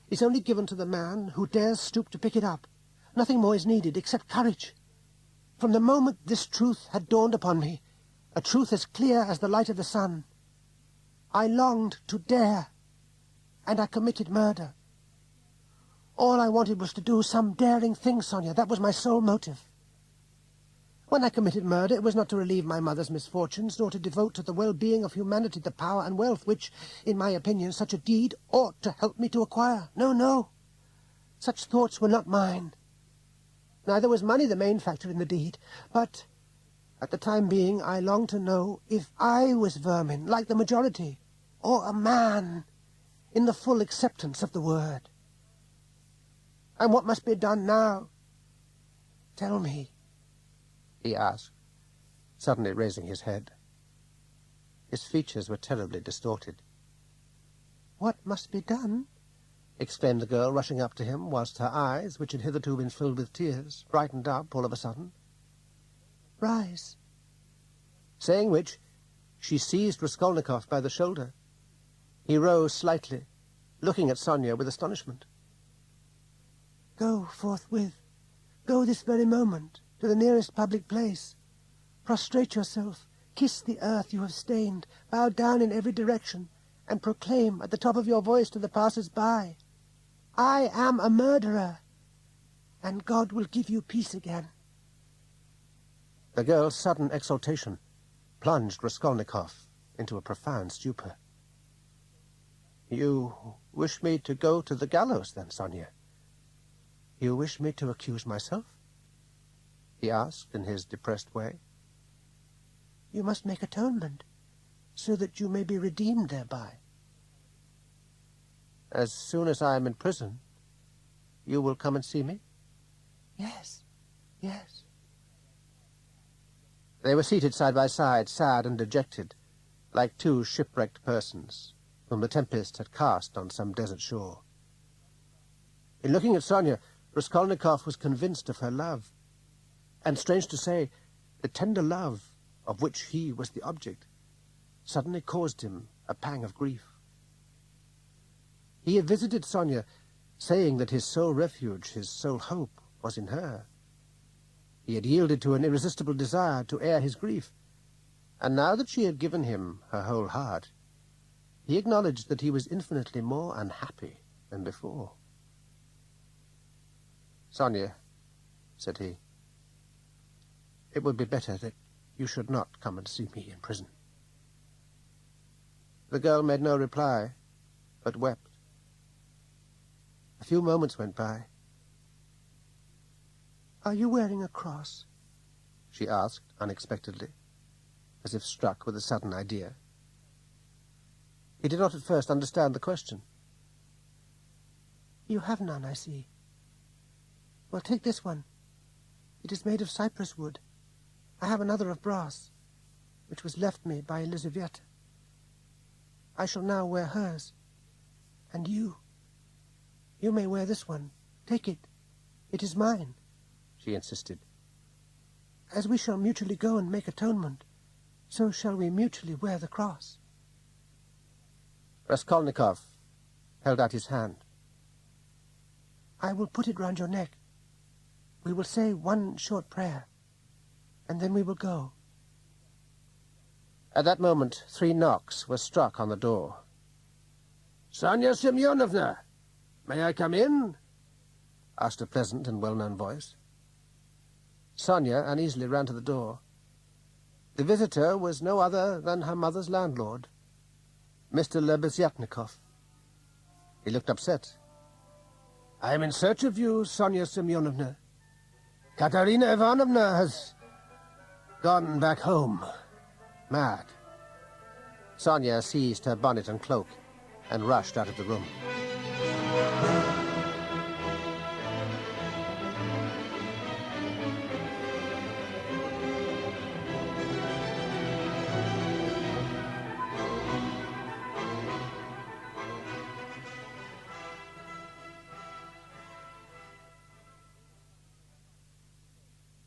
is only given to the man who dares stoop to pick it up. Nothing more is needed except courage. From the moment this truth had dawned upon me, a truth as clear as the light of the sun, I longed to dare, and I committed murder. All I wanted was to do some daring thing, Sonia. That was my sole motive. When I committed murder, it was not to relieve my mother's misfortunes, nor to devote to the well-being of humanity the power and wealth which, in my opinion, such a deed ought to help me to acquire. No, no. Such thoughts were not mine. Neither was money the main factor in the deed, but at the time being I longed to know if I was vermin, like the majority, or a man, in the full acceptance of the word. And what must be done now? Tell me, he asked, suddenly raising his head. His features were terribly distorted. What must be done? Exclaimed the girl, rushing up to him, whilst her eyes, which had hitherto been filled with tears, brightened up all of a sudden. Rise. Saying which, she seized Raskolnikov by the shoulder. He rose slightly, looking at Sonia with astonishment. Go forthwith. Go this very moment to the nearest public place. Prostrate yourself, kiss the earth you have stained, bow down in every direction, and proclaim at the top of your voice to the passers-by, I am a murderer, and God will give you peace again. The girl's sudden exultation plunged Raskolnikov into a profound stupor. You wish me to go to the gallows, then, Sonia? You wish me to accuse myself? He asked in his depressed way. You must make atonement, so that you may be redeemed thereby. As soon as I am in prison, you will come and see me? Yes, yes. They were seated side by side, sad and dejected, like two shipwrecked persons whom the tempest had cast on some desert shore. In looking at Sonia, Raskolnikov was convinced of her love, and, strange to say, the tender love of which he was the object suddenly caused him a pang of grief. He had visited Sonia, saying that his sole refuge, his sole hope, was in her. He had yielded to an irresistible desire to air his grief, and now that she had given him her whole heart, he acknowledged that he was infinitely more unhappy than before. Sonia, said he, it would be better that you should not come and see me in prison. The girl made no reply, but wept. A few moments went by. Are you wearing a cross? She asked unexpectedly, as if struck with a sudden idea. He did not at first understand the question. You have none, I see. Well, take this one. It is made of cypress wood. I have another of brass, which was left me by Elizaveta. I shall now wear hers. And you may wear this one. Take it. It is mine, she insisted. As we shall mutually go and make atonement, so shall we mutually wear the cross. Raskolnikov held out his hand. I will put it round your neck. We will say one short prayer, and then we will go. At that moment, 3 knocks were struck on the door. "Sonia Semyonovna, may I come in?" asked a pleasant and well-known voice. Sonia uneasily ran to the door. The visitor was no other than her mother's landlord, Mr. Lebeziatnikov. He looked upset. "I am in search of you, Sonia Semyonovna. Katerina Ivanovna has gone back home, mad." Sonia seized her bonnet and cloak and rushed out of the room.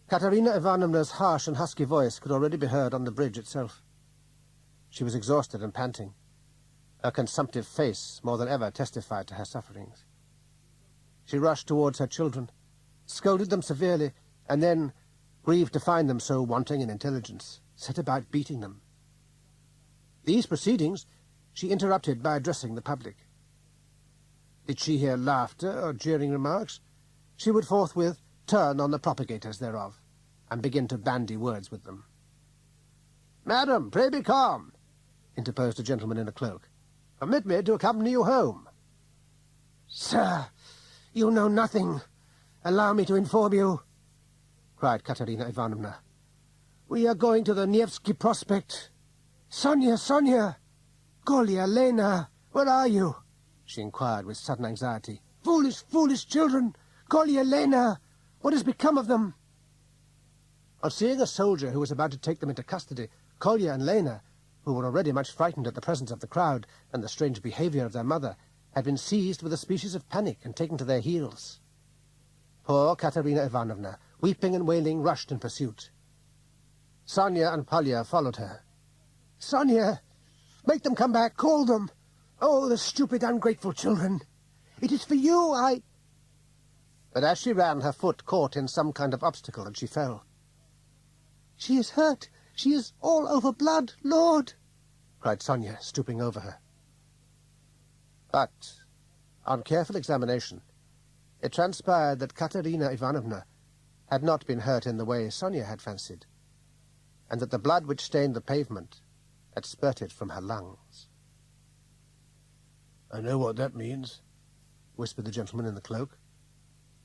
Katerina Ivanovna's harsh and husky voice could already be heard on the bridge itself. She was exhausted and panting. Her consumptive face more than ever testified to her sufferings. She rushed towards her children, scolded them severely, and then, grieved to find them so wanting in intelligence, set about beating them. These proceedings she interrupted by addressing the public. Did she hear laughter or jeering remarks, she would forthwith turn on the propagators thereof, and begin to bandy words with them. "Madam, pray be calm," interposed a gentleman in a cloak. "Permit me to accompany you home." "Sir, you know nothing. Allow me to inform you," cried Katerina Ivanovna. "We are going to the Nevsky Prospect. Sonia, Sonia! Kolya, Lena, where are you?" she inquired with sudden anxiety. "Foolish, foolish children! Kolya, Lena! What has become of them?" On seeing a soldier who was about to take them into custody, Kolya and Lena, who were already much frightened at the presence of the crowd and the strange behavior of their mother, had been seized with a species of panic and taken to their heels. Poor Katerina Ivanovna, weeping and wailing, rushed in pursuit. Sonia and Polya followed her. "Sonia, make them come back, call them. Oh, the stupid, ungrateful children. It is for you I—" But as she ran, her foot caught in some kind of obstacle, and she fell. "She is hurt. She is all over blood, Lord!" cried Sonia, stooping over her. But, on careful examination, it transpired that Katerina Ivanovna had not been hurt in the way Sonia had fancied, and that the blood which stained the pavement had spurted from her lungs. "I know what that means," whispered the gentleman in the cloak.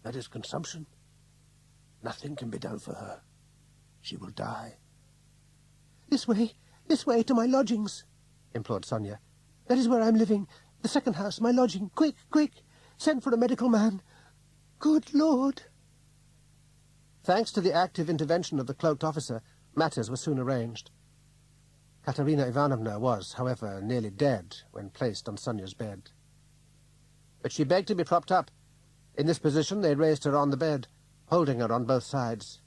"That is consumption. Nothing can be done for her. She will die." This way to my lodgings," implored Sonia. "That is where I am living. The second house, my lodging. Quick, quick! Send for a medical man. Good Lord!" Thanks to the active intervention of the cloaked officer, matters were soon arranged. Katerina Ivanovna was, however, nearly dead when placed on Sonia's bed. But she begged to be propped up. In this position they raised her on the bed, holding her on both sides.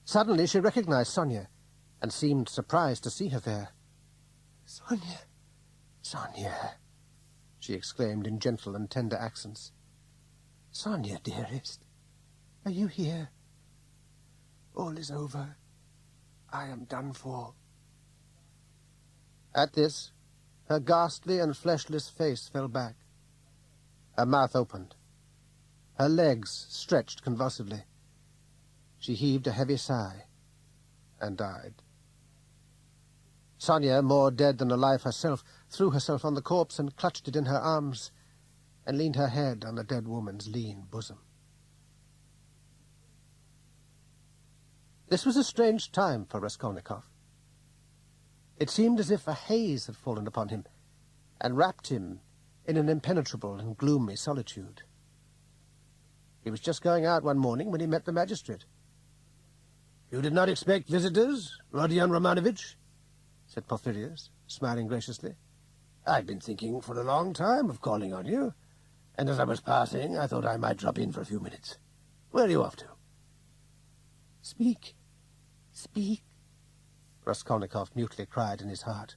Suddenly she recognized Sonia, and seemed surprised to see her there. "Sonia, Sonia," she exclaimed in gentle and tender accents. "Sonia, dearest, are you here? all is over. I am done for." At this, her ghastly and fleshless face fell back. Her mouth opened. Her legs stretched convulsively. She heaved a heavy sigh and died. Sonia, more dead than alive herself, threw herself on the corpse and clutched it in her arms, and leaned her head on the dead woman's lean bosom. This was a strange time for Raskolnikov. It seemed as if a haze had fallen upon him, and wrapped him in an impenetrable and gloomy solitude. He was just going out one morning when he met the magistrate. You did not expect visitors, Rodion Romanovich? Said Porphyrius, smiling graciously. I've been thinking for a long time of calling on you, and as I was passing, I thought I might drop in for a few minutes. Where are you off to? Speak, speak, Raskolnikov mutely cried in his heart.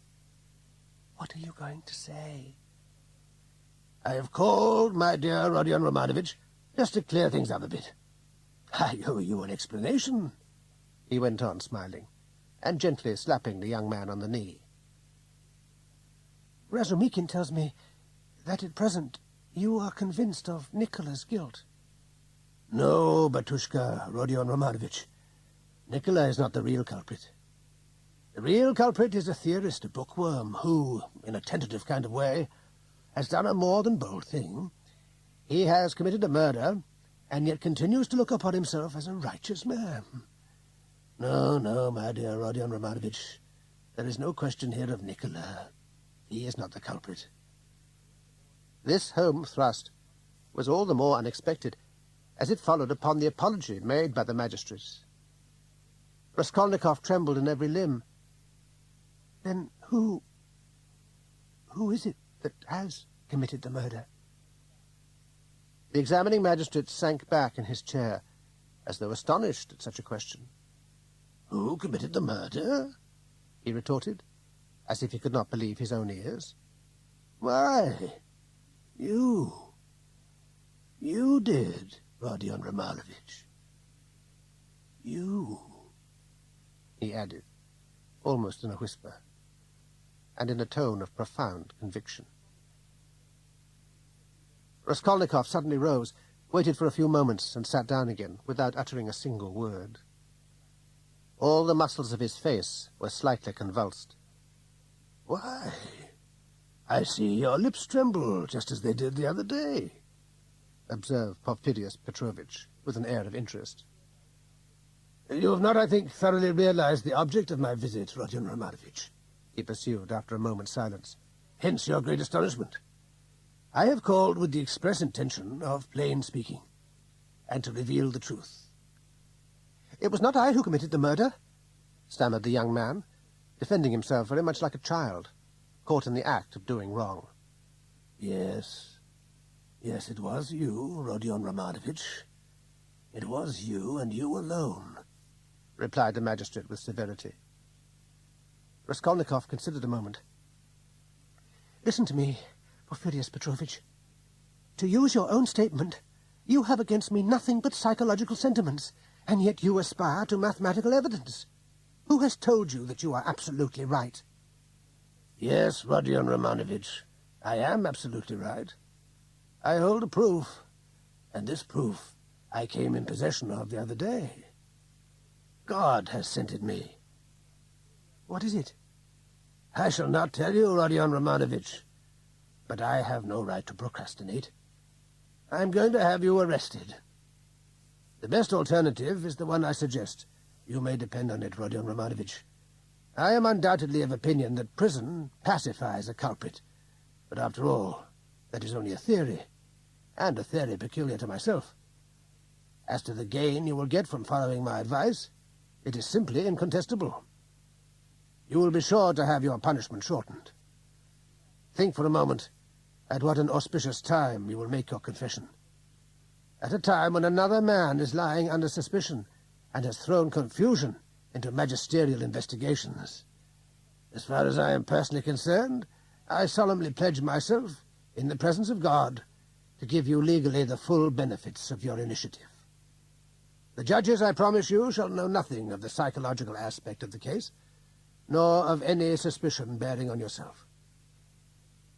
What are you going to say? I have called, my dear Rodion Romanovich, just to clear things up a bit. I owe you an explanation, he went on, smiling, and gently slapping the young man on the knee. Razumikin tells me that at present you are convinced of Nikola's guilt. No, Batushka, Rodion Romanovich. Nikola is not the real culprit. The real culprit is a theorist, a bookworm, who, in a tentative kind of way, has done a more than bold thing. He has committed a murder, and yet continues to look upon himself as a righteous man. No, no, my dear Rodion Romanovich, there is no question here of Nikola. He is not the culprit. This home thrust was all the more unexpected, as it followed upon the apology made by the magistrates. Raskolnikov trembled in every limb. Then who is it that has committed the murder? The examining magistrate sank back in his chair, as though astonished at such a question. Who committed the murder? He retorted, as if he could not believe his own ears. Why, you did, Rodion Romanovich. You, he added, almost in a whisper, and in a tone of profound conviction. Raskolnikov suddenly rose, waited for a few moments, and sat down again, without uttering a single word. All the muscles of his face were slightly convulsed. Why, I see your lips tremble, just as they did the other day, observed Porphyrius Petrovitch, with an air of interest. You have not, I think, thoroughly realized the object of my visit, Rodion Romanovich, he pursued after a moment's silence. Hence your great astonishment. I have called with the express intention of plain speaking, and to reveal the truth. It was not I who committed the murder, stammered the young man, defending himself very much like a child, caught in the act of doing wrong. Yes, it was you, Rodion Romanovich. It was you, and you alone, replied the magistrate with severity. Raskolnikov considered a moment. Listen to me, Porphyrius Petrovitch. To use your own statement, you have against me nothing but psychological sentiments, and yet you aspire to mathematical evidence. Who has told you that you are absolutely right? Yes, Rodion Romanovich, I am absolutely right. I hold a proof, and this proof I came in possession of the other day. God has sent it me. What is it? I shall not tell you, Rodion Romanovich, but I have no right to procrastinate. I am going to have you arrested. The best alternative is the one I suggest. You may depend on it, Rodion Romanovich. I am undoubtedly of opinion that prison pacifies a culprit, but after all, that is only a theory, and a theory peculiar to myself. As to the gain you will get from following my advice, it is simply incontestable. You will be sure to have your punishment shortened. Think for a moment at what an auspicious time you will make your confession. At a time when another man is lying under suspicion and has thrown confusion into magisterial investigations. As far as I am personally concerned, I solemnly pledge myself, in the presence of God, to give you legally the full benefits of your initiative. The judges, I promise you, shall know nothing of the psychological aspect of the case, nor of any suspicion bearing on yourself.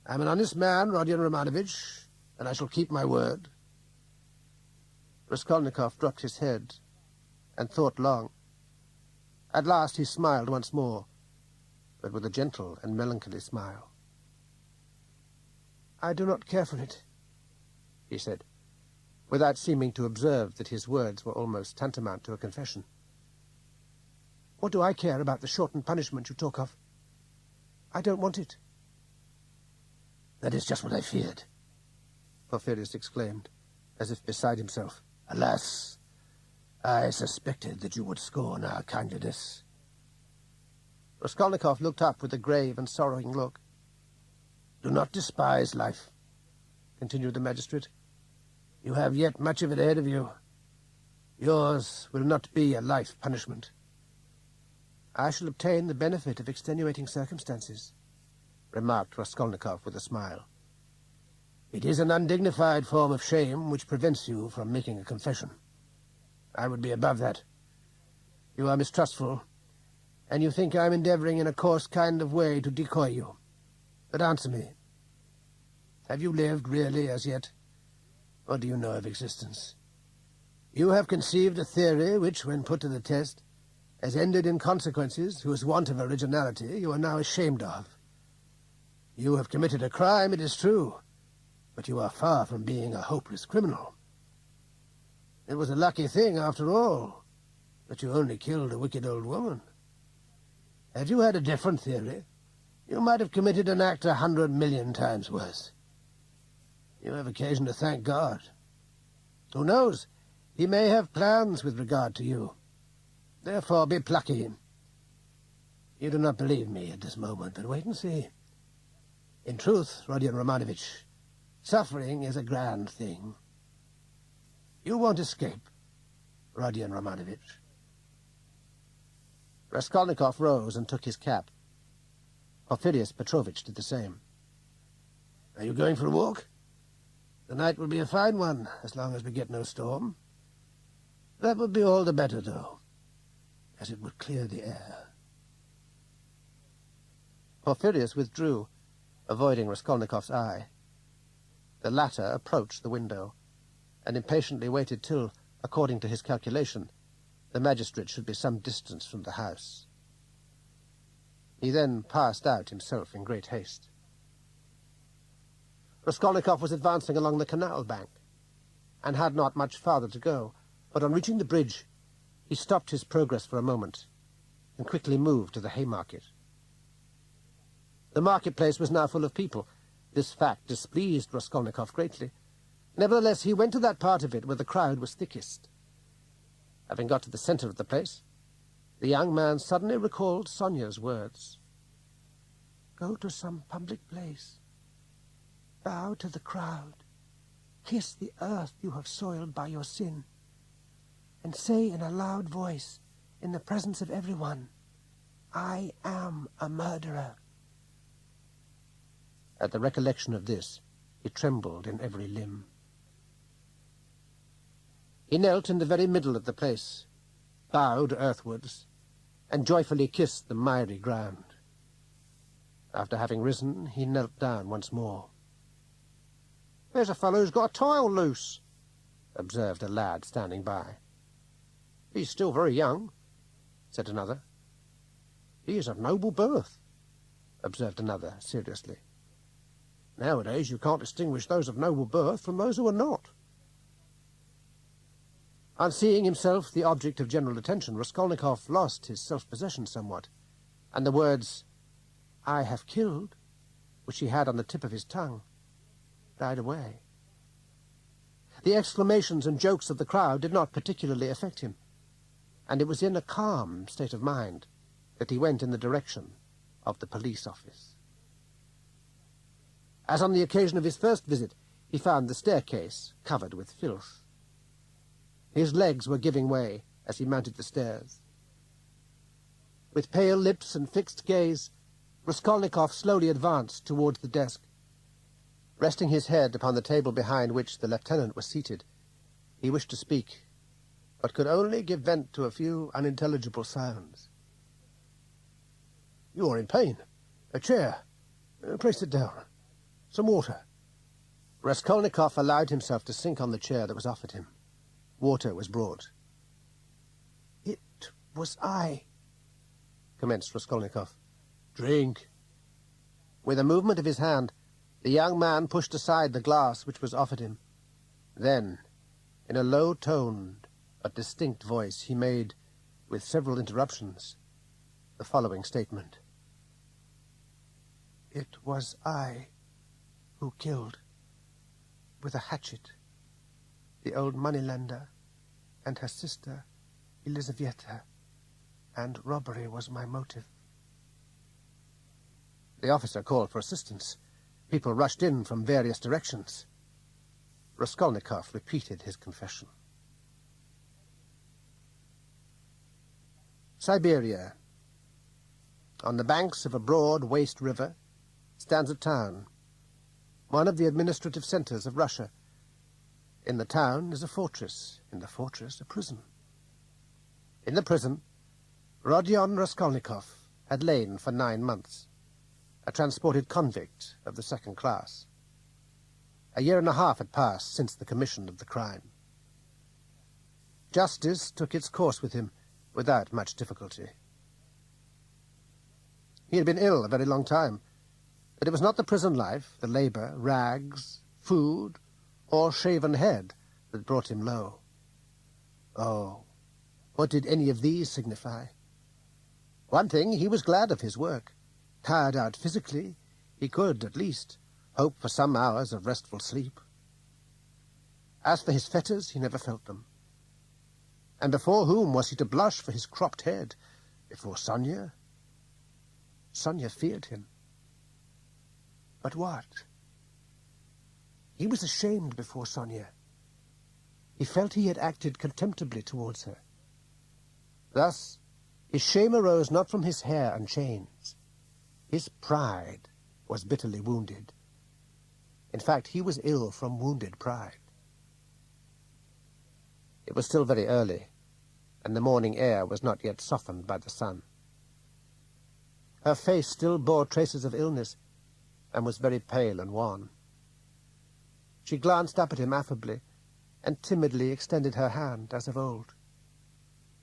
I am an honest man, Rodion Romanovich, and I shall keep my word. Raskolnikov dropped his head and thought long. At last he smiled once more, but with a gentle and melancholy smile. I do not care for it, he said, without seeming to observe that his words were almost tantamount to a confession. What do I care about the shortened punishment you talk of? I don't want it. That is just what I feared, Porphyrius exclaimed, as if beside himself. Alas, I suspected that you would scorn our kindliness. Raskolnikov looked up with a grave and sorrowing look. Do not despise life, continued the magistrate. You have yet much of it ahead of you. Yours will not be a life punishment. I shall obtain the benefit of extenuating circumstances, remarked Raskolnikov with a smile. It is an undignified form of shame which prevents you from making a confession. I would be above that. You are mistrustful, and you think I am endeavoring in a coarse kind of way to decoy you. But answer me. Have you lived really as yet? What do you know of existence? You have conceived a theory which, when put to the test, has ended in consequences whose want of originality you are now ashamed of. You have committed a crime, it is true, but you are far from being a hopeless criminal. It was a lucky thing, after all, that you only killed a wicked old woman. Had you had a different theory, you might have committed an act 100 million times worse. You have occasion to thank God. Who knows? He may have plans with regard to you. Therefore, be plucky. You do not believe me at this moment, but wait and see. In truth, Rodion Romanovich, suffering is a grand thing. You won't escape, Rodion Romanovich. Raskolnikov rose and took his cap. Porphyrius Petrovitch did the same. Are you going for a walk? The night will be a fine one, as long as we get no storm. That would be all the better, though, as it would clear the air. Porphyrius withdrew, avoiding Raskolnikov's eye. The latter approached the window, and impatiently waited till, according to his calculation, the magistrate should be some distance from the house. He then passed out himself in great haste. Raskolnikov was advancing along the canal bank, and had not much farther to go, but on reaching the bridge, he stopped his progress for a moment, and quickly moved to the Haymarket. The marketplace was now full of people. This fact displeased Raskolnikov greatly. Nevertheless, he went to that part of it where the crowd was thickest. Having got to the center of the place, the young man suddenly recalled Sonia's words. Go to some public place. Bow to the crowd. Kiss the earth you have soiled by your sin. And say in a loud voice, in the presence of everyone, I am a murderer. At the recollection of this, he trembled in every limb. He knelt in the very middle of the place, bowed earthwards, and joyfully kissed the miry ground. After having risen, he knelt down once more. "There's a fellow who's got a tile loose," observed a lad standing by. "He's still very young," said another. "He is of noble birth," observed another seriously. "Nowadays you can't distinguish those of noble birth from those who are not." On seeing himself the object of general attention, Raskolnikov lost his self-possession somewhat, and the words, "I have killed," which he had on the tip of his tongue, died away. The exclamations and jokes of the crowd did not particularly affect him, and it was in a calm state of mind that he went in the direction of the police office. As on the occasion of his first visit, he found the staircase covered with filth. His legs were giving way as he mounted the stairs. With pale lips and fixed gaze, Raskolnikov slowly advanced towards the desk. Resting his head upon the table behind which the lieutenant was seated, he wished to speak, but could only give vent to a few unintelligible sounds. "You are in pain. A chair. Pray sit down. Some water." Raskolnikov allowed himself to sink on the chair that was offered him. Water was brought. "It was I," commenced Raskolnikov. "Drink." With a movement of his hand, the young man pushed aside the glass which was offered him. Then, in a low-toned but distinct voice, he made, with several interruptions, the following statement. "It was I who killed, with a hatchet, the old moneylender and her sister, Elizaveta, and robbery was my motive. The officer called for assistance. People rushed in from various directions. Raskolnikov repeated his confession. Siberia. On the banks of a broad, waste river stands a town, one of the administrative centers of Russia. In the town is a fortress, in the fortress a prison. In the prison, Rodion Raskolnikov had lain for 9 months, a transported convict of the second class. A year and a half had passed since the commission of the crime. Justice took its course with him without much difficulty. He had been ill a very long time, but it was not the prison life, the labor, rags, food, or shaven head that brought him low. Oh, what did any of these signify? One thing, he was glad of his work. Tired out physically, he could, at least, hope for some hours of restful sleep. As for his fetters, he never felt them. And before whom was he to blush for his cropped head? Before Sonia? Sonia feared him. But what? He was ashamed before Sonia. He felt he had acted contemptibly towards her. Thus, his shame arose not from his hair and chains. His pride was bitterly wounded. In fact, he was ill from wounded pride. It was still very early, and the morning air was not yet softened by the sun. Her face still bore traces of illness, and was very pale and wan. She glanced up at him affably, and timidly extended her hand, as of old.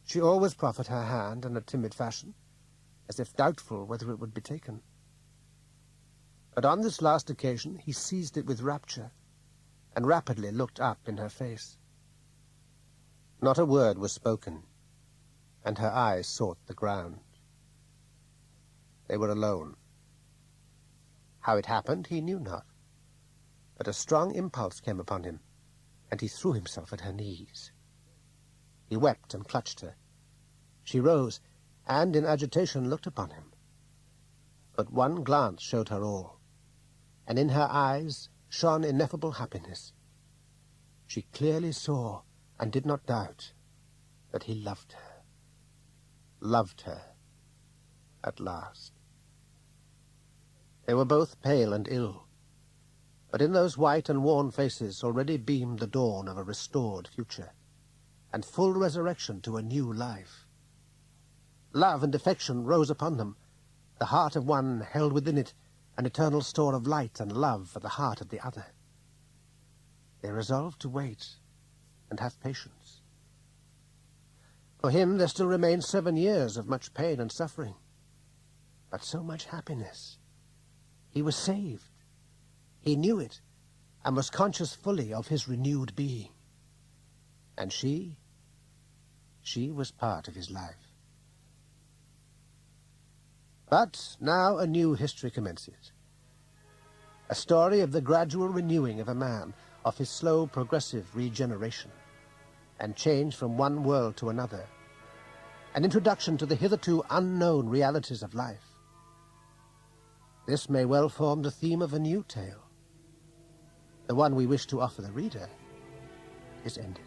She always proffered her hand in a timid fashion, as if doubtful whether it would be taken. But on this last occasion he seized it with rapture, and rapidly looked up in her face. Not a word was spoken, and her eyes sought the ground. They were alone. How it happened he knew not, but a strong impulse came upon him, and he threw himself at her knees. He wept and clutched her. She rose, and in agitation looked upon him. But one glance showed her all, and in her eyes shone ineffable happiness. She clearly saw, and did not doubt, that he loved her at last. They were both pale and ill, but in those white and worn faces already beamed the dawn of a restored future, and full resurrection to a new life. Love and affection rose upon them. The heart of one held within it an eternal store of light and love for the heart of the other. They resolved to wait and have patience. For him there still remained 7 years of much pain and suffering, but so much happiness. He was saved. He knew it, and was conscious fully of his renewed being. And she was part of his life. But now a new history commences. A story of the gradual renewing of a man, of his slow progressive regeneration, and change from one world to another, an introduction to the hitherto unknown realities of life. This may well form the theme of a new tale. The one we wish to offer the reader is ended.